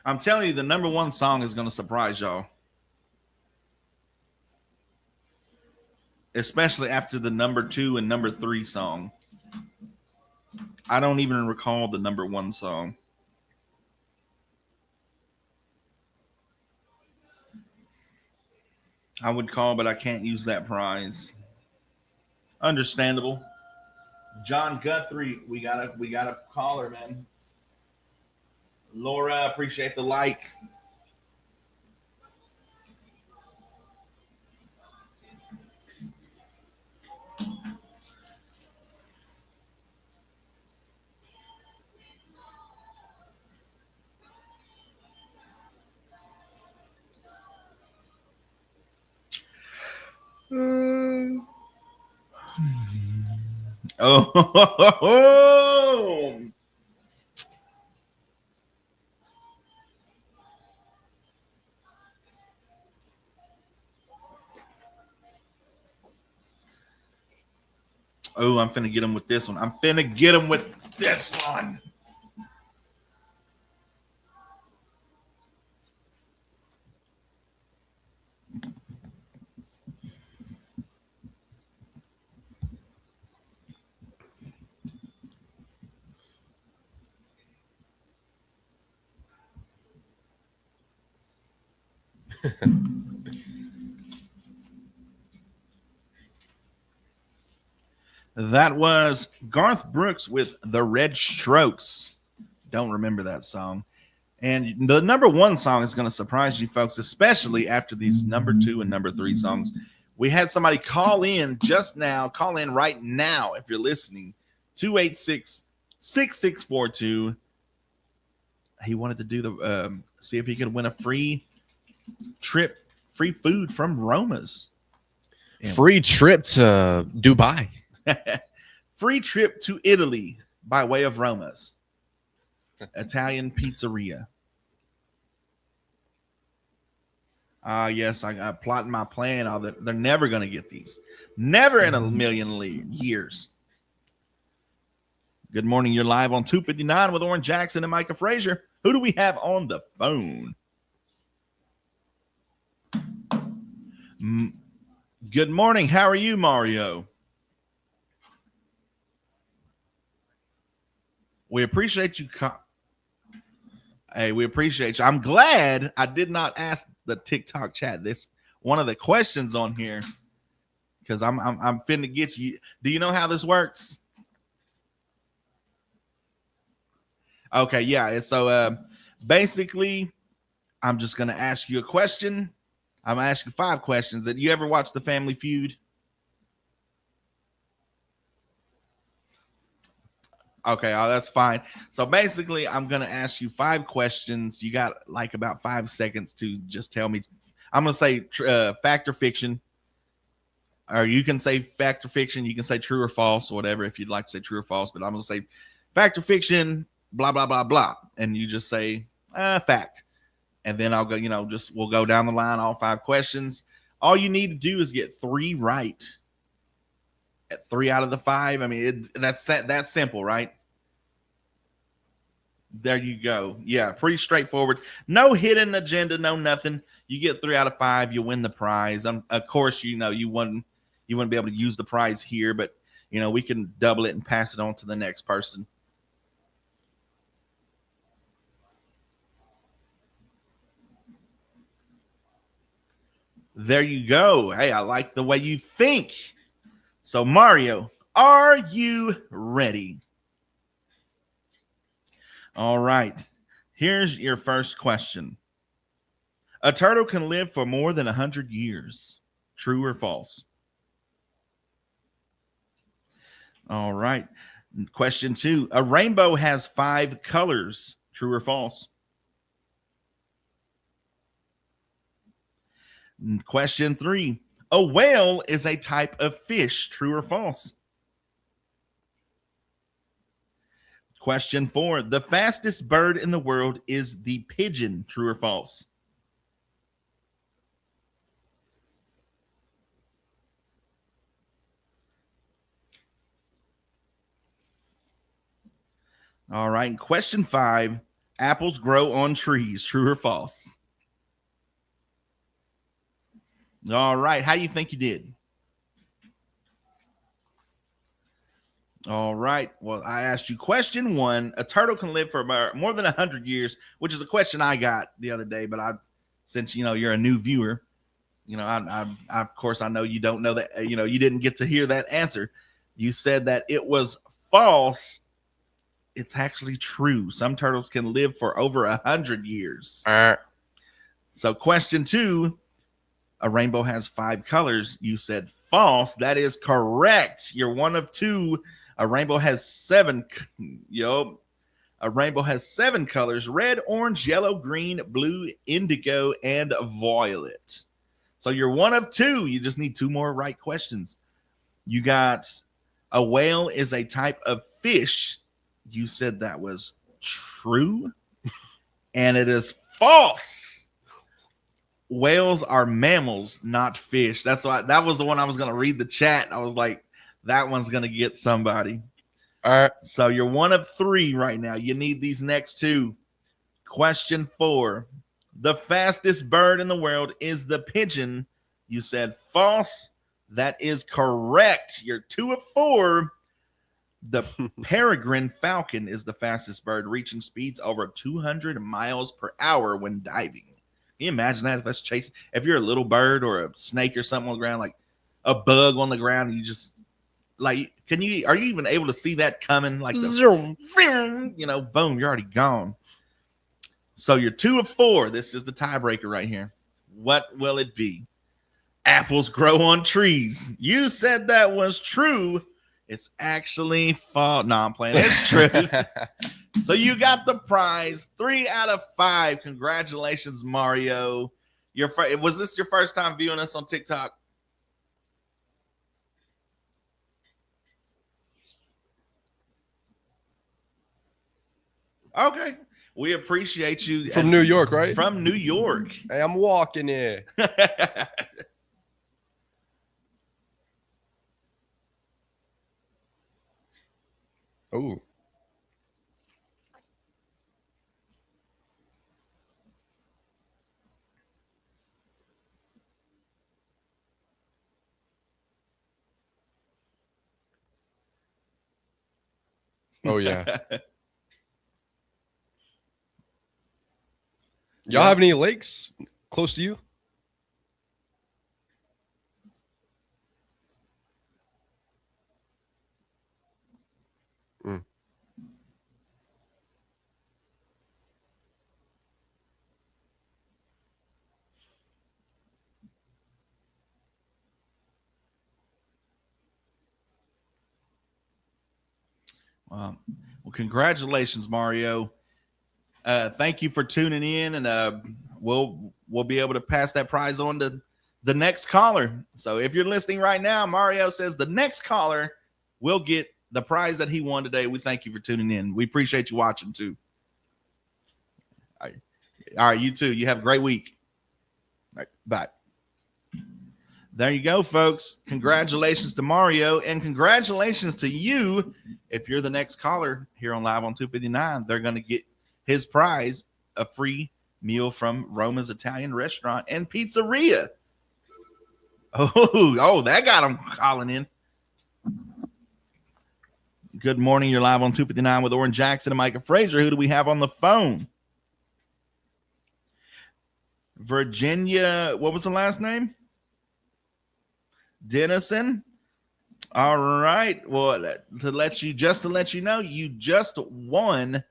I'm telling you, the number 1 song is going to surprise y'all. Especially after the number 2 and number 3 song. I don't even recall the number 1 song. I would call, but I can't use that prize. Understandable. John Guthrie, we got a caller, man. Laura, appreciate the like. Oh, I'm finna get him with this one. I'm finna get him with this one. That was Garth Brooks with The Red Strokes. Don't remember that song. And the number one song is going to surprise you folks, especially after these number 2 and number 3 songs. We had somebody call in just now. Call in right now if you're listening. 286-6642. He wanted to do the see if he could win a free trip, free food from Roma's. Free trip to Dubai. Free trip to Italy by way of Roma's Italian pizzeria. Yes, I'm plotting my plan. They're never going to get these. Never in a million years. Good morning. You're live on 259 with Oran Jackson and Micah Frazier. Who do we have on the phone? Good morning. How are you, Mario? We appreciate you. Hey, we appreciate you. I'm glad I did not ask the TikTok chat this one of the questions on here because I'm finna get you. Do you know how this works? Okay, yeah. So basically, I'm just gonna ask you a question. I'm gonna ask you 5 questions. Did you ever watch The Family Feud? Okay, that's fine. So basically, I'm going to ask you 5 questions. You got like about 5 seconds to just tell me. I'm going to say fact or fiction. Or you can say fact or fiction. You can say true or false or whatever if you'd like to say true or false. But I'm going to say fact or fiction, blah, blah, blah, blah. And you just say fact. And then I'll go, we'll go down the line, all 5 questions. All you need to do is get 3 right. At 3 out of the 5. I mean, that's that simple, right? There you go. Yeah, pretty straightforward. No hidden agenda, no nothing. You get 3 out of 5, you win the prize. Of course, you wouldn't be able to use the prize here, but we can double it and pass it on to the next person. There you go. Hey, I like the way you think. So, Mario, are you ready? All right. Here's your first question. A turtle can live for more than 100 years. True or false? All right. Question 2. A rainbow has 5 colors. True or false? Question 3. A whale is a type of fish. True or false? Question 4. The fastest bird in the world is the pigeon. True or false? All right. Question 5. Apples grow on trees. True or false? All right. How do you think you did? All right. Well, I asked you question 1. A turtle can live for about more than 100 years, which is a question I got the other day. But since you're a new viewer, I of course I know you don't know that. You didn't get to hear that answer. You said that it was false. It's actually true. Some turtles can live for over 100 years. So, question 2. A rainbow has 5 colors. You said false. That is correct. You're one of 2. A rainbow has 7. A rainbow has 7 colors: red, orange, yellow, green, blue, indigo, and violet. So you're one of 2. You just need 2 more right questions. You got a whale is a type of fish. You said that was true, and it is false. Whales are mammals, not fish. That's why that was the one I was going to read the chat. I was like, that one's going to get somebody. All right. So you're one of 3 right now. You need these next 2. Question 4. The fastest bird in the world is the pigeon. You said false. That is correct. You're 2 of 4. The peregrine falcon is the fastest bird, reaching speeds over 200 miles per hour when diving. you imagine that if that's chasing? If you're a little bird or a snake or something on the ground, like a bug on the ground, and you just like, are you even able to see that coming? Like, boom, you're already gone. So you're 2 of 4. This is the tiebreaker right here. What will it be? Apples grow on trees. You said that was true. It's actually false. No, I'm playing. It's true. So you got the prize. 3 out of 5. Congratulations, Mario. Was this your first time viewing us on TikTok? Okay. We appreciate you. From New York, right? From New York. Hey, I'm walking here. Oh. Oh, yeah. Y'all have any lakes close to you? Mm. Well, congratulations, Mario. Thank you for tuning in, and we'll be able to pass that prize on to the next caller. So if you're listening right now, Mario says the next caller will get the prize that he won today. We thank you for tuning in. We appreciate you watching too. All right, you too. You have a great week. All right, bye. There you go, folks. Congratulations to Mario, and congratulations to you. If you're the next caller here on Live on 259, they're going to get his prize, a free meal from Roma's Italian Restaurant and Pizzeria. Oh, that got him calling in. Good morning. You're live on 259 with Oran Jackson and Micah Frazier. Who do we have on the phone? Virginia. What was the last name? Dennison. All right. Well, to let you know, you just won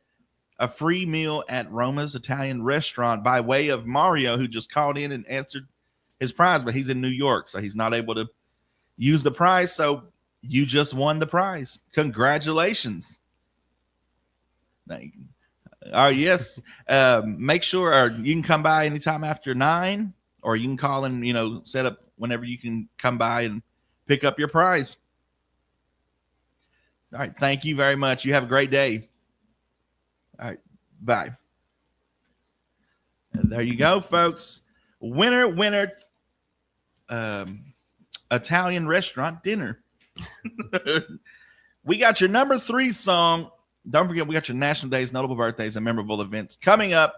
a free meal at Roma's Italian Restaurant by way of Mario, who just called in and answered his prize, but he's in New York, so he's not able to use the prize. So you just won the prize. Congratulations. Yes. Make sure you can come by anytime after 9, or you can call and, set up whenever you can come by and pick up your prize. All right. Thank you very much. You have a great day. All right. Bye. And there you go, folks. Winner. Italian restaurant dinner. We got your number 3 song. Don't forget, we got your national days, notable birthdays, and memorable events coming up.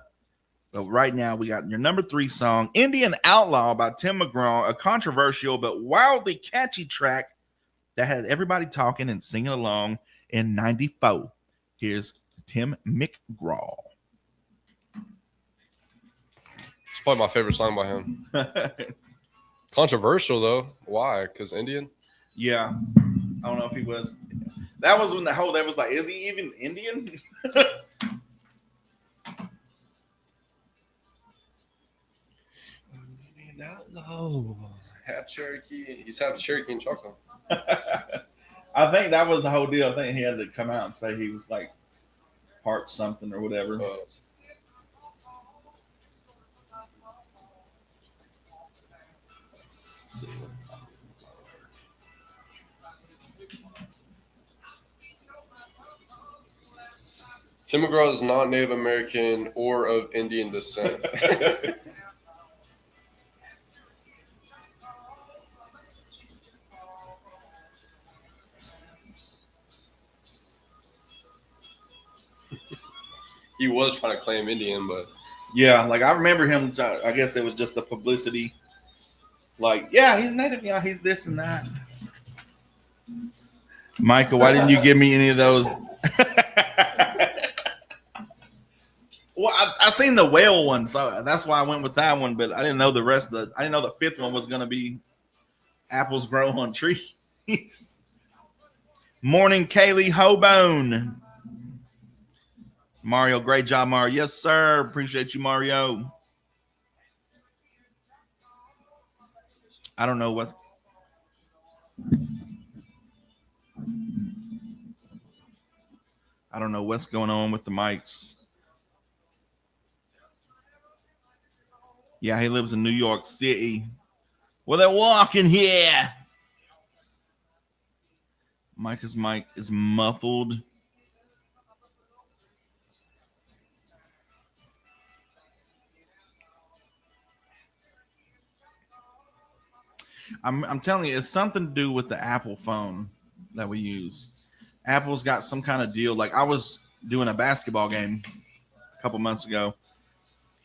But right now, we got your number 3 song, Indian Outlaw by Tim McGraw, a controversial but wildly catchy track that had everybody talking and singing along in 94. Here's Tim McGraw. It's probably my favorite song by him. Controversial, though. Why? Because Indian? Yeah. I don't know if he was. That was when there was like, is he even Indian? No. Half Cherokee. He's half Cherokee and Choctaw. I think that was the whole deal. I think he had to come out and say he was like part something or whatever. Tim McGraw is not Native American or of Indian descent. He was trying to claim Indian, but yeah, like I remember him. I guess it was just the publicity. Like, yeah, he's Native. Yeah, he's this and that. Micah, why didn't you give me any of those? Well, I seen the whale one, so that's why I went with that one. But I didn't know the rest of I didn't know the fifth one was gonna be apples grow on trees. Morning, Kaylee Hobone. Mario, great job, Mario. Yes, sir. Appreciate you, Mario. I don't know what's going on with the mics. Yeah, he lives in New York City. Well, they're walking here. Micah's mic is muffled. I'm telling you, it's something to do with the Apple phone that we use. Apple's got some kind of deal. Like I was doing a basketball game a couple months ago,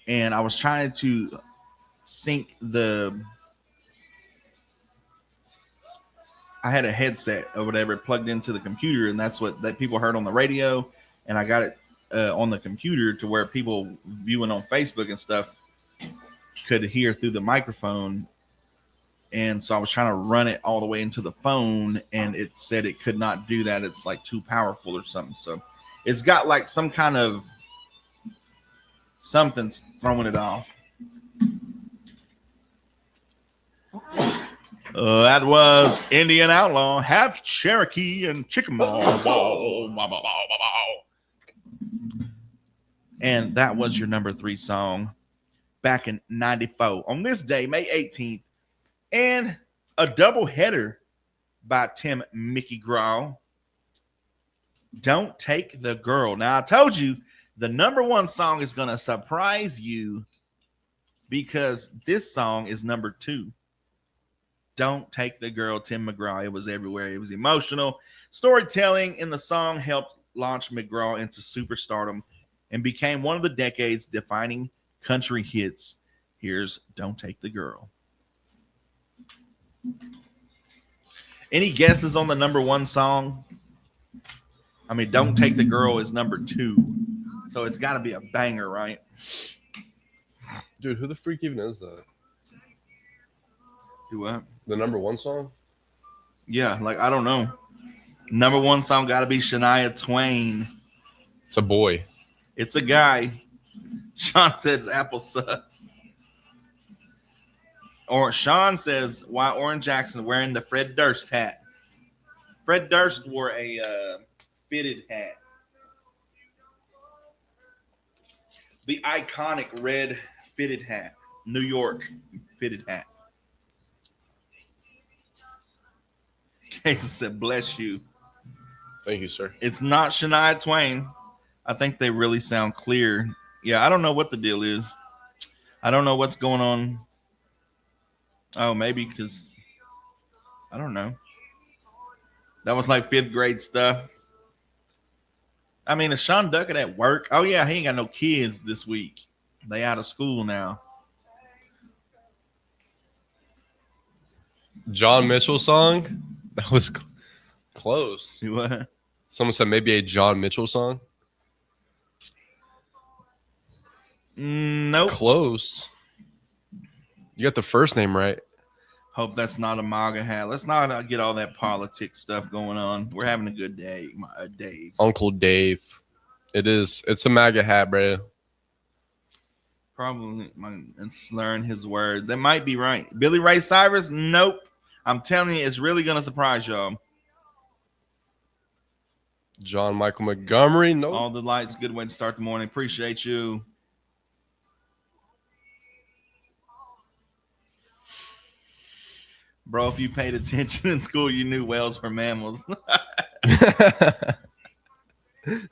and I was trying to sync I had a headset or whatever plugged into the computer, and that's what that people heard on the radio, and I got it on the computer to where people viewing on Facebook and stuff could hear through the microphone. And so I was trying to run it all the way into the phone, and it said it could not do that. It's like too powerful or something. So it's got like some kind of something's throwing it off. That was Indian Outlaw, half Cherokee and Chickamauga. And that was your number 3 song back in 94. On this day, May 18th, and a double header by Tim Mickey Graw. Don't Take the Girl. Now, I told you the number 1 song is going to surprise you because this song is number 2. Don't Take the Girl, Tim McGraw. It was everywhere. It was emotional. Storytelling in the song helped launch McGraw into superstardom and became one of the decade's defining country hits. Here's Don't Take the Girl. Any guesses on the number 1 song? I mean, Don't Take the Girl is number 2. So it's got to be a banger, right? Dude, who the freak even is that? Do what? The number 1 song? Yeah, like, I don't know. Number 1 song got to be Shania Twain. It's a boy. It's a guy. Sean says Apple sucks. Or Sean says, why Oran Jackson wearing the Fred Durst hat? Fred Durst wore a fitted hat. The iconic red fitted hat. New York fitted hat. Casey said, bless you. Thank you, sir. It's not Shania Twain. I think they really sound clear. Yeah, I don't know what the deal is. I don't know what's going on. Oh, maybe because I don't know. That was like 5th grade stuff. I mean, is Sean Duckett at work? Oh, yeah, he ain't got no kids this week. They out of school now. John Mitchell song? That was close. What? Someone said maybe a John Mitchell song. Nope. Close. You got the first name right. Hope that's not a MAGA hat. Let's not get all that politics stuff going on. We're having a good day, Dave. Uncle Dave. It is. It's a MAGA hat, bro. Probably and slurring his words. That might be right. Billy Ray Cyrus? Nope. I'm telling you, it's really going to surprise y'all. John Michael Montgomery? Nope. All the lights. Good way to start the morning. Appreciate you. Bro, if you paid attention in school, you knew whales were mammals.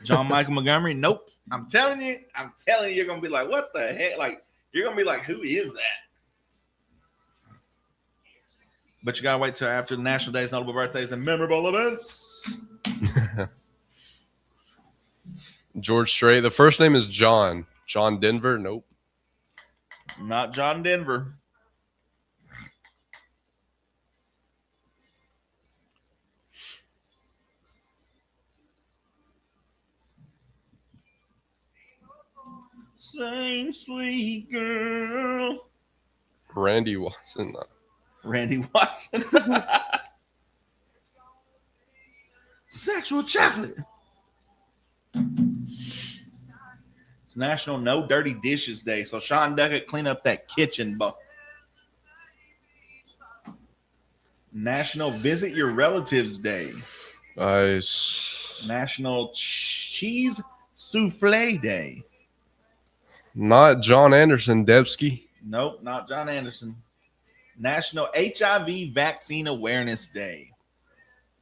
John Michael Montgomery? Nope. I'm telling you, you're going to be like, what the heck? Like, you're going to be like, who is that? But you got to wait till after the national days, notable birthdays, and memorable events. George Strait. The first name is John. John Denver? Nope. Not John Denver. Same sweet girl. Randy Watson. Randy Watson. Sexual chocolate. It's National No Dirty Dishes Day. So Sean Duckett, clean up that kitchen. National Visit Your Relatives Day. Nice. National Cheese Souffle Day. Not John Anderson, Debsky. Nope, not John Anderson. National HIV Vaccine Awareness Day.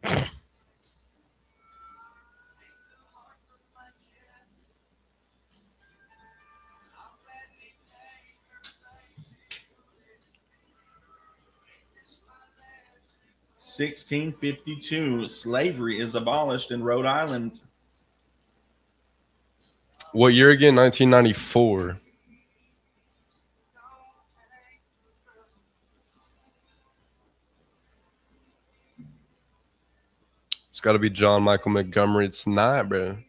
(1652) Slavery is abolished in Rhode Island. What year again? 1994. It's got to be John Michael Montgomery. It's not, bro.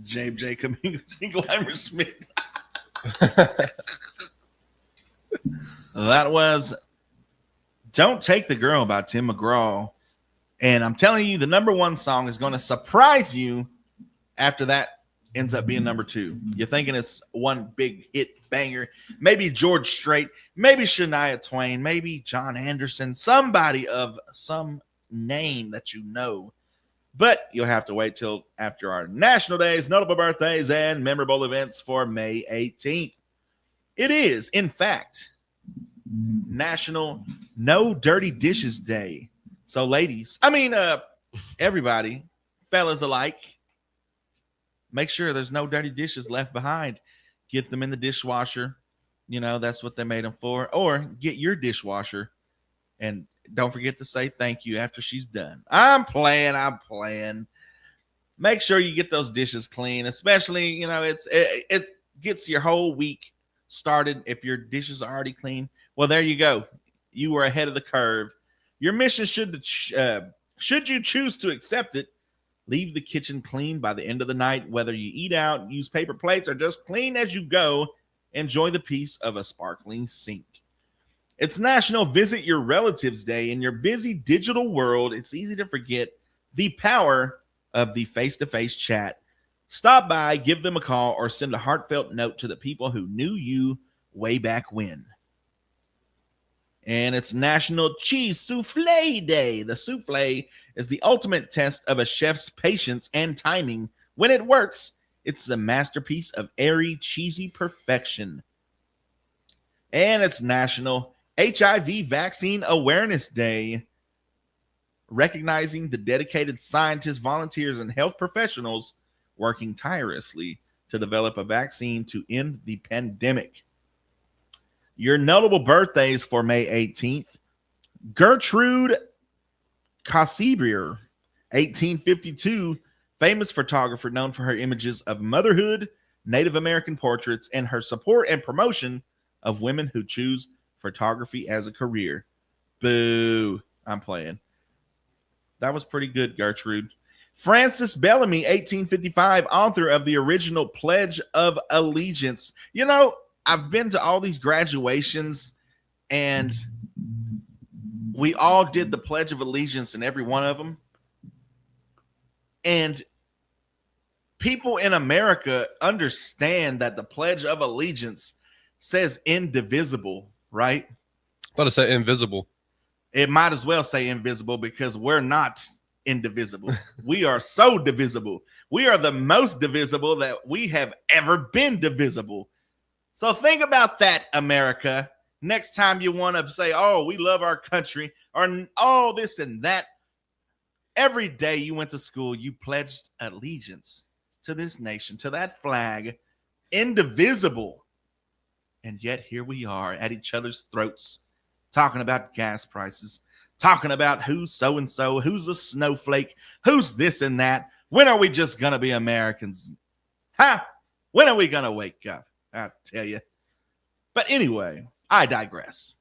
Jacob Jingleheimer Smith. That was Don't Take the Girl by Tim McGraw. And I'm telling you, the number one song is going to surprise you after that ends up being number two. You're thinking it's one big hit banger. Maybe George Strait, maybe Shania Twain, maybe John Anderson, somebody of some name that you know. But you'll have to wait till after our national days, notable birthdays, and memorable events for May 18th. It is, in fact, National No Dirty Dishes Day. So, ladies, everybody, fellas alike, make sure there's no dirty dishes left behind. Get them in the dishwasher. You know, that's what they made them for. Or get your dishwasher and don't forget to say thank you after she's done. I'm playing. Make sure you get those dishes clean, especially, you know, it gets your whole week started if your dishes are already clean. Well, there you go. You were ahead of the curve. Your mission should you choose to accept it, leave the kitchen clean by the end of the night, whether you eat out, use paper plates, or just clean as you go. Enjoy the peace of a sparkling sink. It's National Visit Your Relatives Day. In your busy digital world, it's easy to forget the power of the face-to-face chat. Stop by, give them a call, or send a heartfelt note to the people who knew you way back when. And it's National Cheese Souffle Day. The souffle is the ultimate test of a chef's patience and timing. When it works, it's the masterpiece of airy, cheesy perfection. And it's National HIV Vaccine Awareness Day, recognizing the dedicated scientists, volunteers, and health professionals working tirelessly to develop a vaccine to end the pandemic. Your notable birthdays for May 18th. Gertrude Cassibier, 1852, famous photographer known for her images of motherhood, Native American portraits, and her support and promotion of women who choose photography as a career. Boo. I'm playing. That was pretty good, Gertrude. Francis Bellamy, 1855, author of the original Pledge of Allegiance. You know, I've been to all these graduations, and we all did the Pledge of Allegiance in every one of them. And people in America understand that the Pledge of Allegiance says indivisible, right? About to say invisible. It might as well say invisible because we're not indivisible. We are so divisible. We are the most divisible that we have ever been divisible. So think about that, America. Next time you want to say, oh, we love our country, or oh, this and that. Every day you went to school, you pledged allegiance to this nation, to that flag, indivisible. And yet here we are at each other's throats, talking about gas prices, talking about who's so-and-so, who's a snowflake, who's this and that. When are we just going to be Americans? When are we going to wake up? I tell you. But anyway, I digress.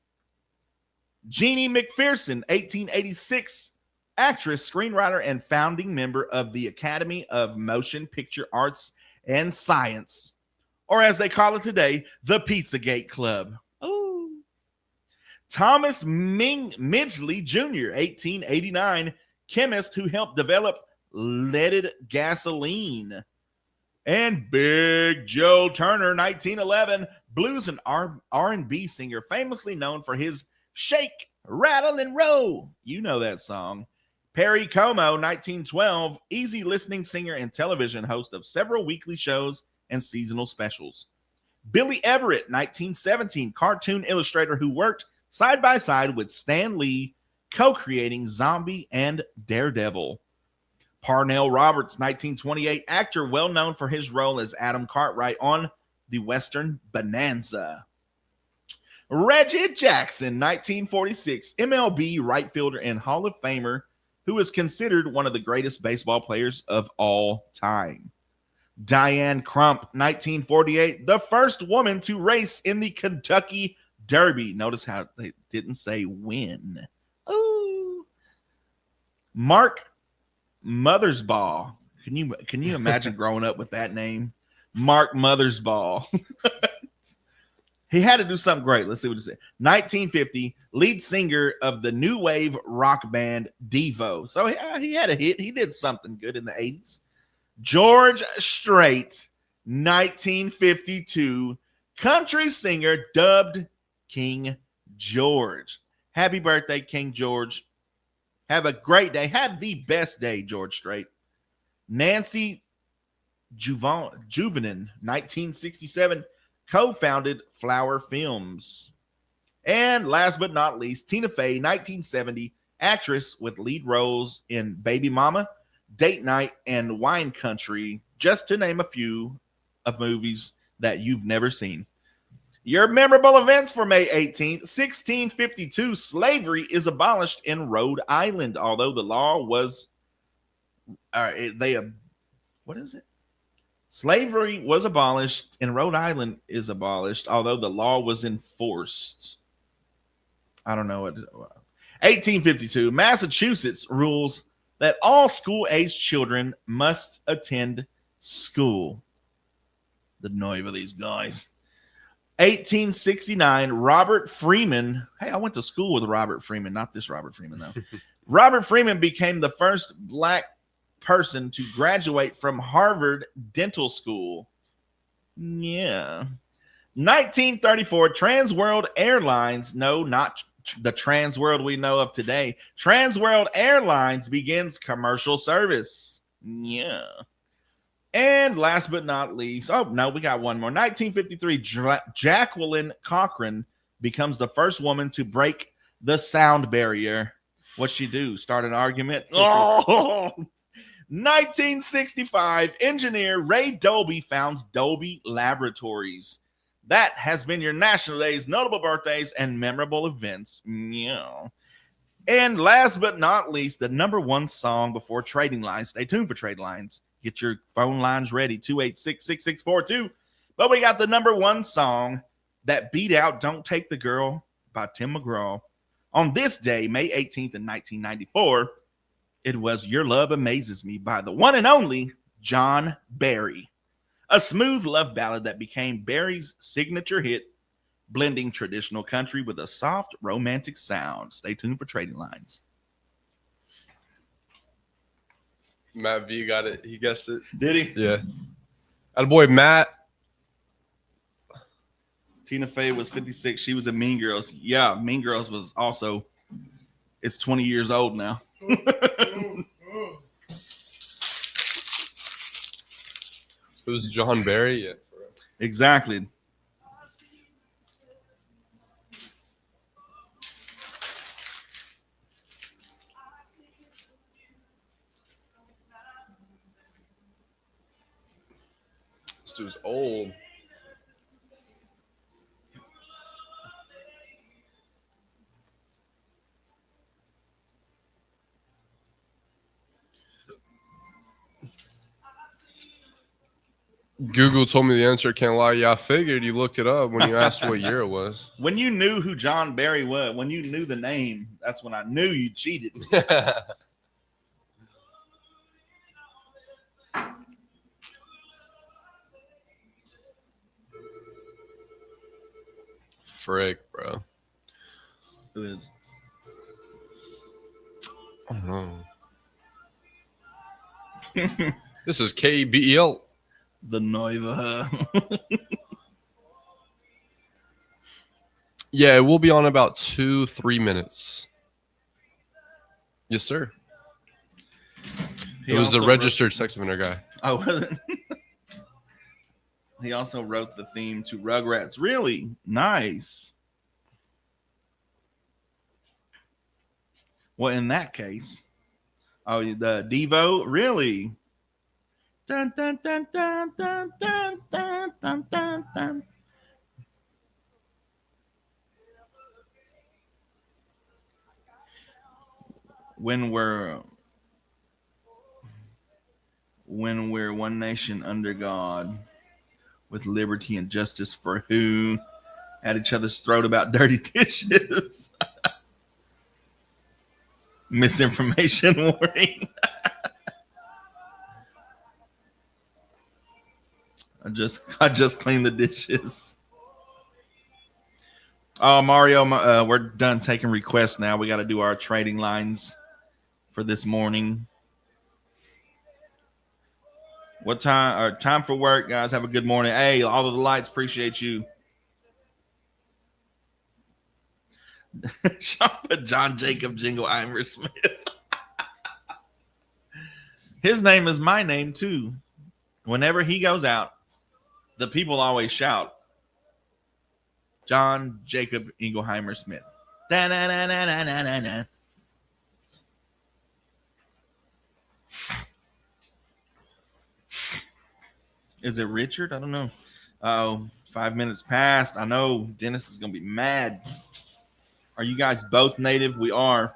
Jeannie McPherson, 1886, actress, screenwriter, and founding member of the Academy of Motion Picture Arts and Science, or as they call it today, the Pizzagate Club. Ooh. Thomas Midgley Jr., 1889, chemist who helped develop leaded gasoline. And Big Joe Turner, 1911, blues and R&B singer, famously known for his Shake, Rattle, and Roll. You know that song. Perry Como, 1912, easy listening singer and television host of several weekly shows and seasonal specials. Billy Everett, 1917, cartoon illustrator who worked side by side with Stan Lee, co-creating Zombie and Daredevil. Parnell Roberts, 1928, actor well known for his role as Adam Cartwright on the Western Bonanza. Reggie Jackson, 1946, MLB right fielder and Hall of Famer, who is considered one of the greatest baseball players of all time. Diane Crump, 1948, the first woman to race in the Kentucky Derby. Notice how they didn't say win. Ooh. Mark Mothersbaugh. Can you imagine growing up with that name? Mark Mothersbaugh. He had to do something great. Let's see what it said. 1950, lead singer of the new wave rock band Devo. So he had a hit. He did something good in the 80s. George Strait, 1952, country singer dubbed King George. Happy birthday, King George. Have a great day. Have the best day, George Strait. Nancy Juvenin, 1967, co-founded Flower Films. And last but not least, Tina Fey, 1970, actress with lead roles in Baby Mama, Date Night, and Wine Country, just to name a few of movies that you've never seen. Your memorable events for May 18th, 1652, slavery is abolished in Rhode Island, although the law was, what is it? Slavery was abolished in Rhode Island is abolished, although the law was enforced. I don't know what. 1852, Massachusetts rules that all school-aged children must attend school. The nerve of these guys. 1869, Robert Freeman. Hey, I went to school with Robert Freeman, not this Robert Freeman, though. Robert Freeman became the first black person to graduate from Harvard Dental School. Yeah. 1934, Trans World Airlines, no, not the Trans World we know of today. Trans World Airlines begins commercial service. Yeah. And last but not least, oh, no, we got one more. 1953, Jacqueline Cochran becomes the first woman to break the sound barrier. What'd she do? Start an argument? Oh! 1965, engineer Ray Dolby founds Dolby Laboratories. That has been your National Days, notable birthdays, and memorable events. Yeah. And last but not least, the number one song before trading lines. Stay tuned for trade lines. Get your phone lines ready, 286-6642. But we got the number one song that beat out Don't Take the Girl by Tim McGraw. On this day, May 18th in 1994, it was Your Love Amazes Me by the one and only John Barry. A smooth love ballad that became Barry's signature hit, blending traditional country with a soft, romantic sound. Stay tuned for trading lines. Matt V got it. He guessed it. Did he? Yeah. Attaboy, Matt. Tina Fey was 56. She was in Mean Girls. Yeah, Mean Girls was also, it's 20 years old now. It was John Barry. Yeah. Exactly. This dude's old. Google told me the answer. Can't lie. Yeah, I figured you looked it up when you asked what year it was. When you knew who John Barry was, when you knew the name, that's when I knew you cheated. frick, bro? Who is? I don't know. This is KBEL. The Noiva. Yeah, it will be on about 2-3 minutes. Yes, sir. It was the registered sex offender guy. Oh, was it? He also wrote the theme to Rugrats. Really nice. Well, in that case, the Devo, really. Dun, dun, dun, dun, dun, dun, dun, dun, dun, dun. When we're one nation under God, with liberty and justice for who, at each other's throat about dirty dishes. Misinformation warning. I just cleaned the dishes. Oh, Mario, we're done taking requests now. We got to do our trading lines for this morning. What time? Time for work, guys. Have a good morning. Hey, all of the lights, appreciate you. John Jacob Jingleheimer Smith. His name is my name too. Whenever he goes out, the people always shout, John Jacob Ingleheimer Smith. Da-na-na-na-na-na-na. Is it Richard? I don't know. Oh, 5 minutes passed. I know Dennis is going to be mad. Are you guys both native? We are.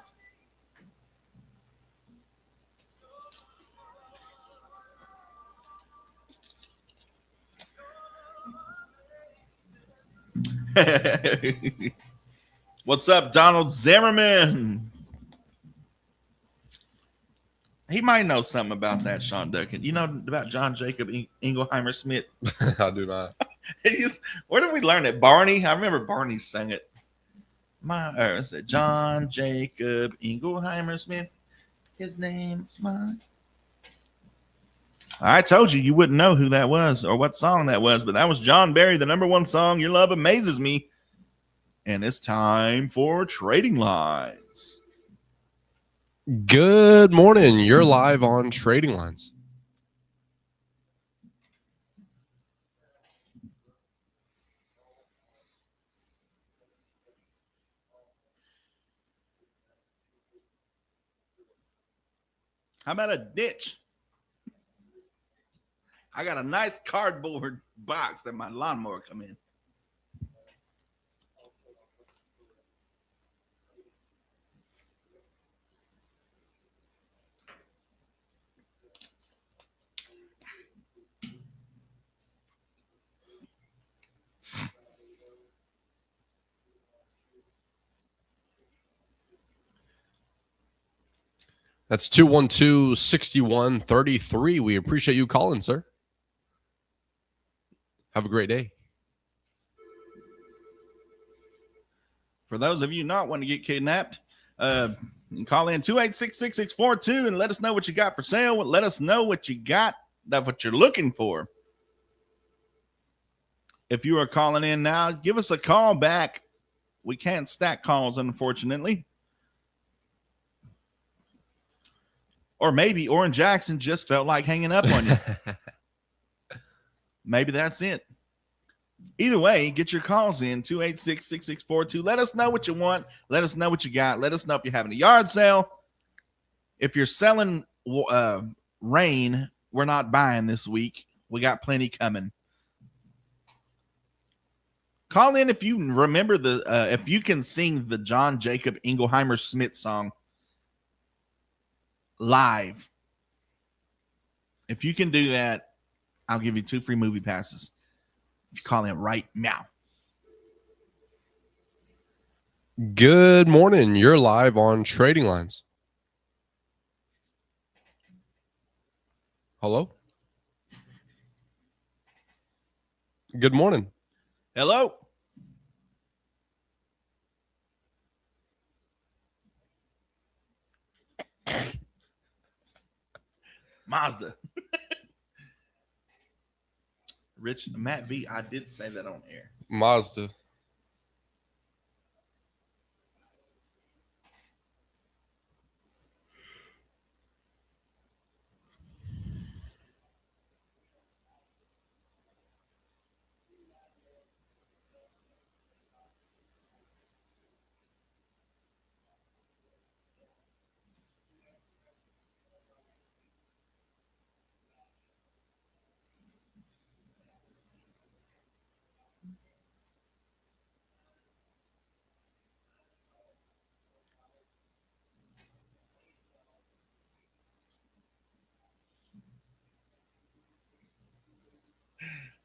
What's up, Donald Zimmerman? He might know something about that, Sean Duncan. You know about John Jacob Ingleheimer Smith? I do not. Where did we learn it? Barney? I remember Barney sang it. Is it John Jacob Ingleheimer Smith? His name's mine. I told you wouldn't know who that was or what song that was, but that was John Barry, the #1 song, Your Love Amazes Me. And it's time for Trading Lines. Good morning. You're live on Trading Lines. How about a ditch? I got a nice cardboard box that my lawnmower come in. That's 212-6133. We appreciate you calling, sir. Have a great day. For those of you not wanting to get kidnapped, you can call in 286-6642 and let us know what you got for sale. Let us know what you got, that's what you're looking for. If you are calling in now, give us a call back. We can't stack calls, unfortunately. Or maybe Oran Jackson just felt like hanging up on you. Maybe that's it. Either way, get your calls in, 286-6642. Let us know what you want. Let us know what you got. Let us know if you're having a yard sale. If you're selling rain, we're not buying this week. We got plenty coming. Call in if you remember if you can sing the John Jacob Ingleheimer Smith song live. If you can do that, I'll give you 2 free movie passes. If you call in right now. Good morning. You're live on Trading Lines. Hello? Good morning. Hello? Mazda. Rich Matt V. I did say that on air. Mazda.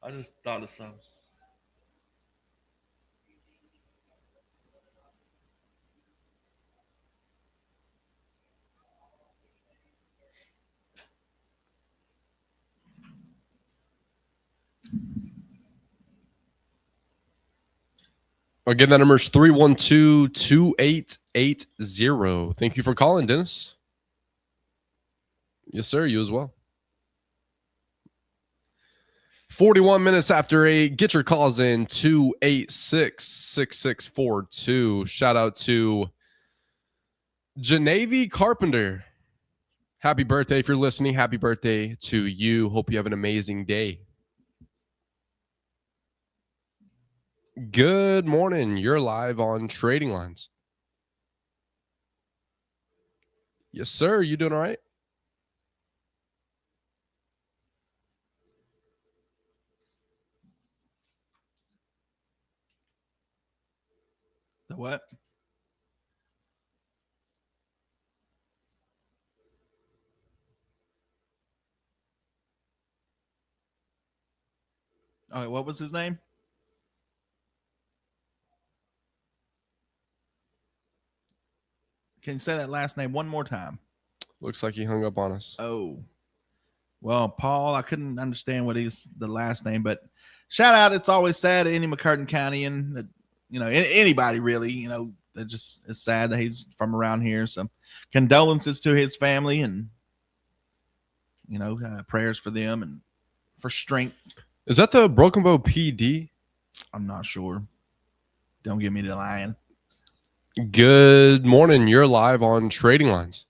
I just thought of something. Again, that number is 312-2880. Thank you for calling, Dennis. Yes, sir. You as well. 41 minutes after 8. Get your calls in 286-6642. Shout out to Genevieve Carpenter. Happy birthday if you're listening. Happy birthday to you. Hope you have an amazing day. Good morning. You're live on Trading Lines. Yes, sir. You doing all right? The what? All right, what was his name? Can you say that last name one more time? Looks like he hung up on us. Oh. Well, Paul, I couldn't understand what he's the last name, but shout out. It's always sad any McCurtain County and anybody really, that just is sad that he's from around here. So condolences to his family and prayers for them and for strength. Is that the Broken Bow PD? I'm not sure. Don't give me the lying. Good morning. You're live on Trading Lines.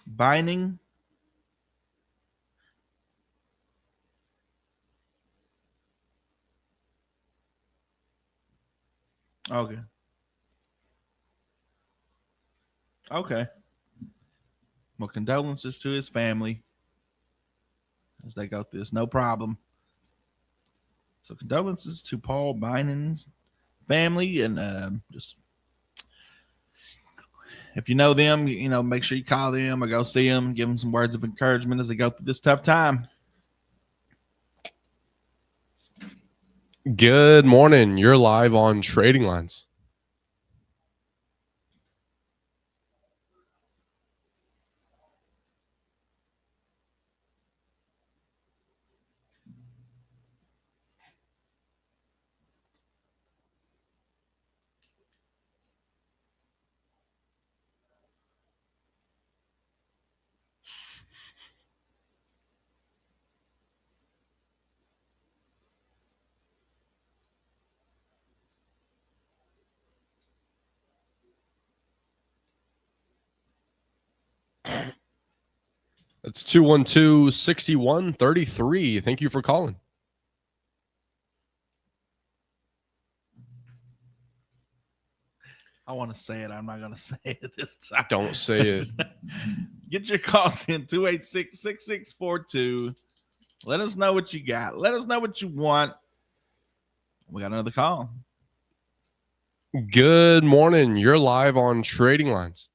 Binding. Okay. Okay. Well, condolences to his family as they go through this. No problem. So condolences to Paul Bynen's family, and just if you know them, make sure you call them or go see them, give them some words of encouragement as they go through this tough time. Good morning. You're live on Trading Lines. That's 212-6133. Thank you for calling. I want to say it. I'm not going to say it this time. Don't say it. Get your calls in 286-6642. Let us know what you got. Let us know what you want. We got another call. Good morning. You're live on Trading Lines.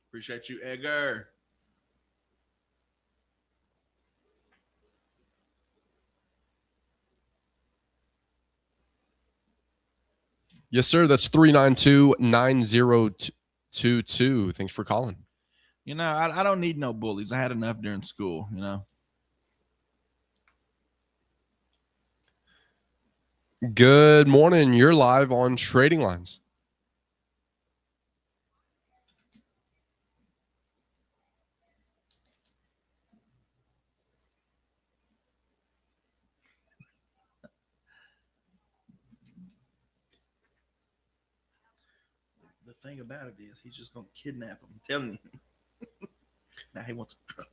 Appreciate you, Edgar. Yes, sir. That's 392-9022. Thanks for calling. I don't need no bullies. I had enough during school, Good morning. You're live on Trading Lines. The thing about it is, he's just gonna kidnap him. I'm telling you. Now he wants a truck.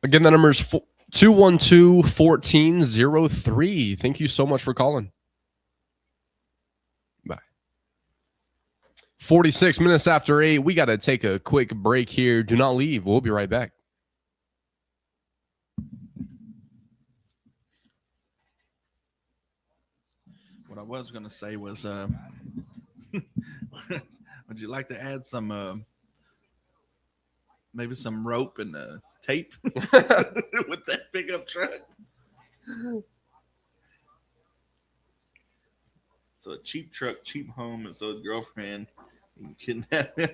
Again, that number is 212-1403. Thank you so much for calling. Bye. 46 minutes after 8. We got to take a quick break here. Do not leave. We'll be right back. What I was gonna say was, would you like to add some, maybe some rope and tape with that pickup truck? So a cheap truck, cheap home, and so his girlfriend can kidnap him.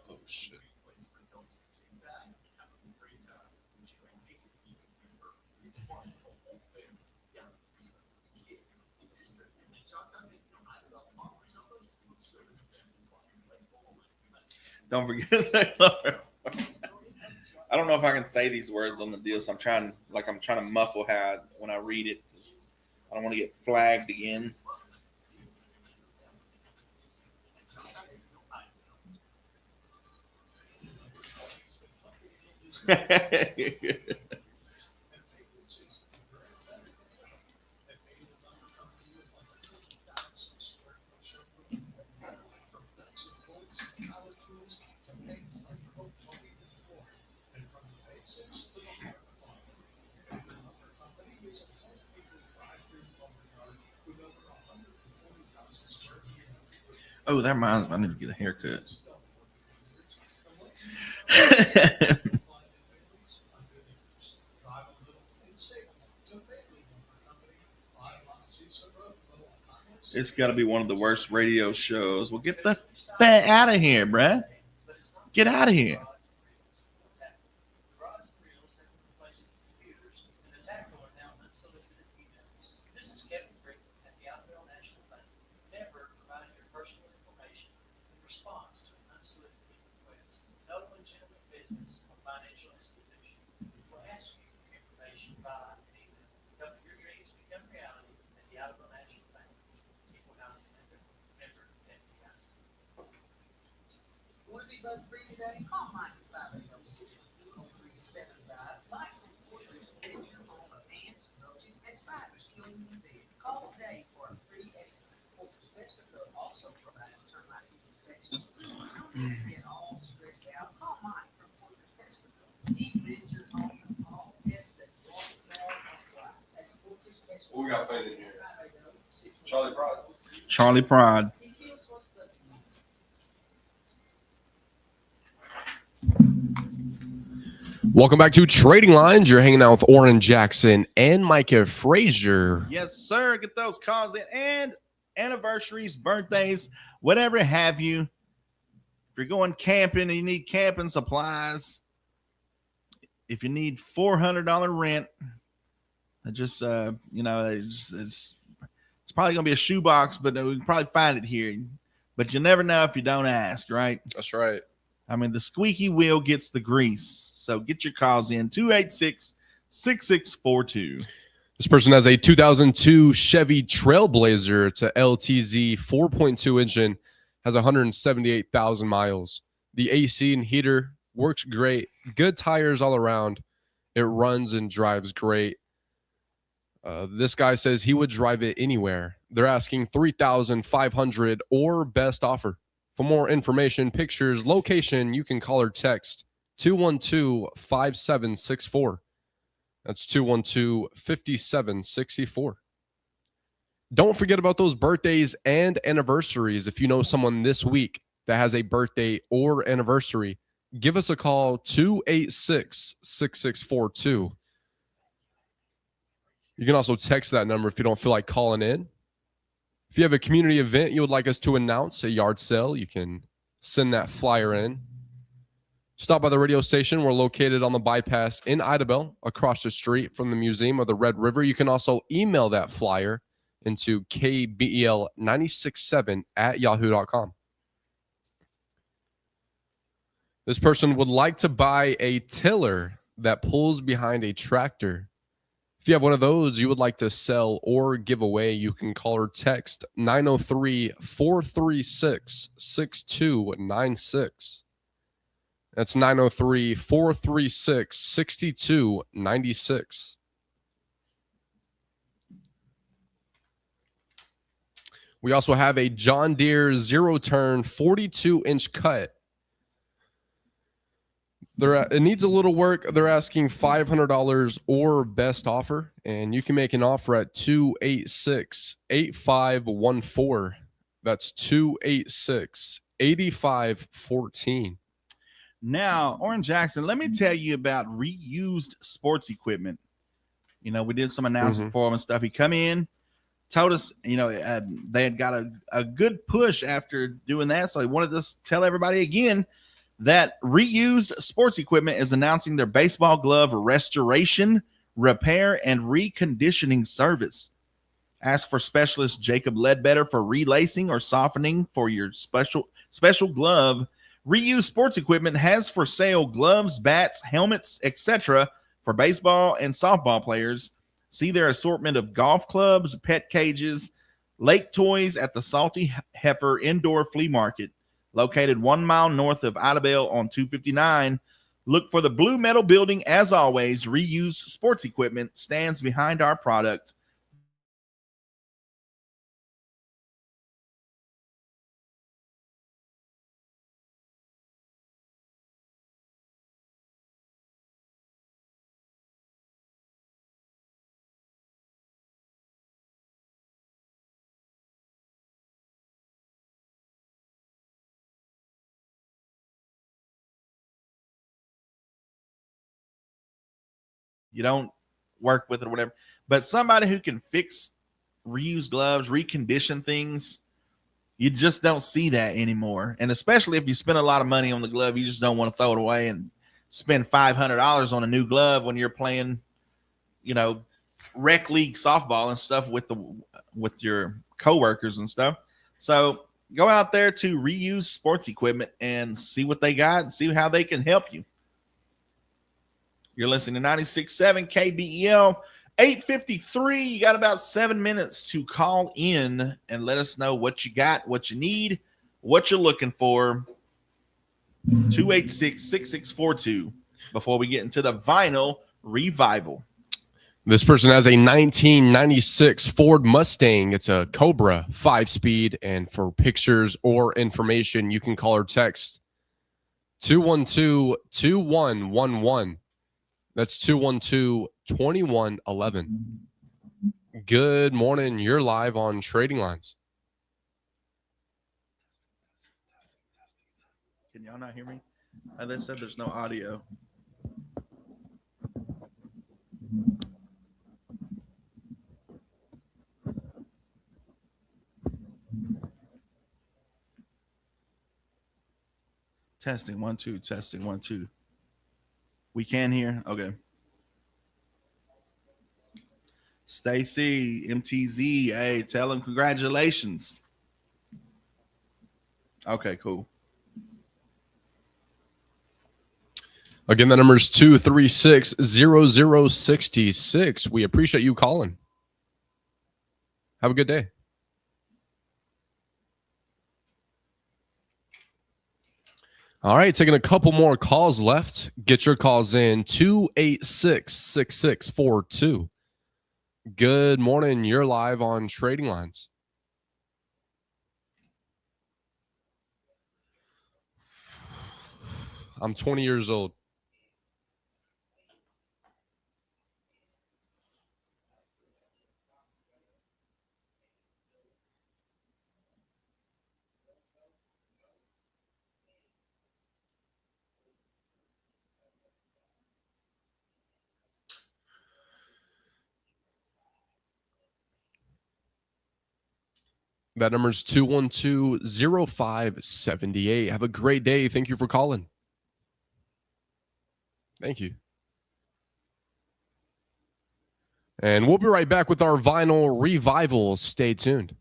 Oh, shit. Don't forget that. I don't know if I can say these words on the deal, so I'm trying to muffle how when I read it. I don't want to get flagged again. Oh, that reminds me. I need to get a haircut. It's got to be one of the worst radio shows. Well, get the fat out of here, bruh. Get out of here. What we got playing in here? Charlie Pride. Charlie Pride. Welcome back to Trading Lines. You're hanging out with Oran Jackson and Micah Frazier. Yes, sir. Get those calls in and anniversaries, birthdays, whatever have you. If you're going camping and you need camping supplies, if you need $400 rent, just it's probably gonna be a shoebox, but we can probably find it here. But you never know if you don't ask, right? That's right. I mean, the squeaky wheel gets the grease. So get your calls in 286-6642. This person has a 2002 Chevy Trailblazer. It's a LTZ 4.2 engine, has 178,000 miles. The AC and heater works great. Good tires all around. It runs and drives great. This guy says he would drive it anywhere. They're asking $3,500 or best offer. For more information, pictures, location, you can call or text 212-5764. That's 212-5764. Don't forget about those birthdays and anniversaries. If you know someone this week that has a birthday or anniversary, give us a call, 286-6642. You can also text that number if you don't feel like calling in. If you have a community event you would like us to announce, a yard sale, you can send that flyer in. Stop by the radio station. We're located on the bypass in Idabel, across the street from the Museum of the Red River. You can also email that flyer into kbel967@yahoo.com. This person would like to buy a tiller that pulls behind a tractor. If you have one of those you would like to sell or give away, you can call or text 903-436-6296. That's 903-436-6296. We also have a John Deere zero-turn 42-inch cut. It needs a little work. They're asking $500 or best offer, and you can make an offer at 286-8514. That's 286-8514. Now, Oran Jackson, let me tell you about reused sports equipment. You know, we did some announcement for him and stuff. He come in, told us, you know, they had got a good push after doing that, so he wanted to tell everybody again that reused sports equipment is announcing their baseball glove restoration, repair, and reconditioning service. Ask for specialist Jacob Ledbetter for relacing or softening for your special glove. Reused sports equipment has for sale gloves, bats, helmets, etc. for baseball and softball players. See their assortment of golf clubs, pet cages, lake toys at the Salty Heifer Indoor Flea Market, located 1 mile north of Idabel on 259. Look for the Blue Metal Building. As always, reused sports equipment stands behind our product. You don't work with it or whatever, but somebody who can fix, reuse gloves, recondition things, you just don't see that anymore. And especially if you spend a lot of money on the glove, you just don't want to throw it away and spend $500 on a new glove when you're playing, you know, rec league softball and stuff with your coworkers and stuff. So go out there to reuse sports equipment and see what they got and see how they can help you. You're listening to 96.7 KBEL, 8:53. You got about 7 minutes to call in and let us know what you got, what you need, what you're looking for. 286-6642 before we get into the vinyl revival. This person has a 1996 Ford Mustang. It's a Cobra 5-speed. And for pictures or information, you can call or text 212-2111. That's 212-2111. Good morning. You're live on Trading Lines. Can y'all not hear me? They said there's no audio. Testing 1 2, testing 1 2. We can hear. Okay. Stacy, MTZ, hey, tell them congratulations. Okay, cool. Again, the number is 236-0066. We appreciate you calling. Have a good day. All right, taking a couple more calls left. Get your calls in, 286-6642. Good morning. You're live on Trading Lines. I'm 20 years old. That number is 212-0578. Have a great day. Thank you for calling. Thank you. And we'll be right back with our vinyl revival. Stay tuned.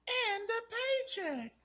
And a paycheck.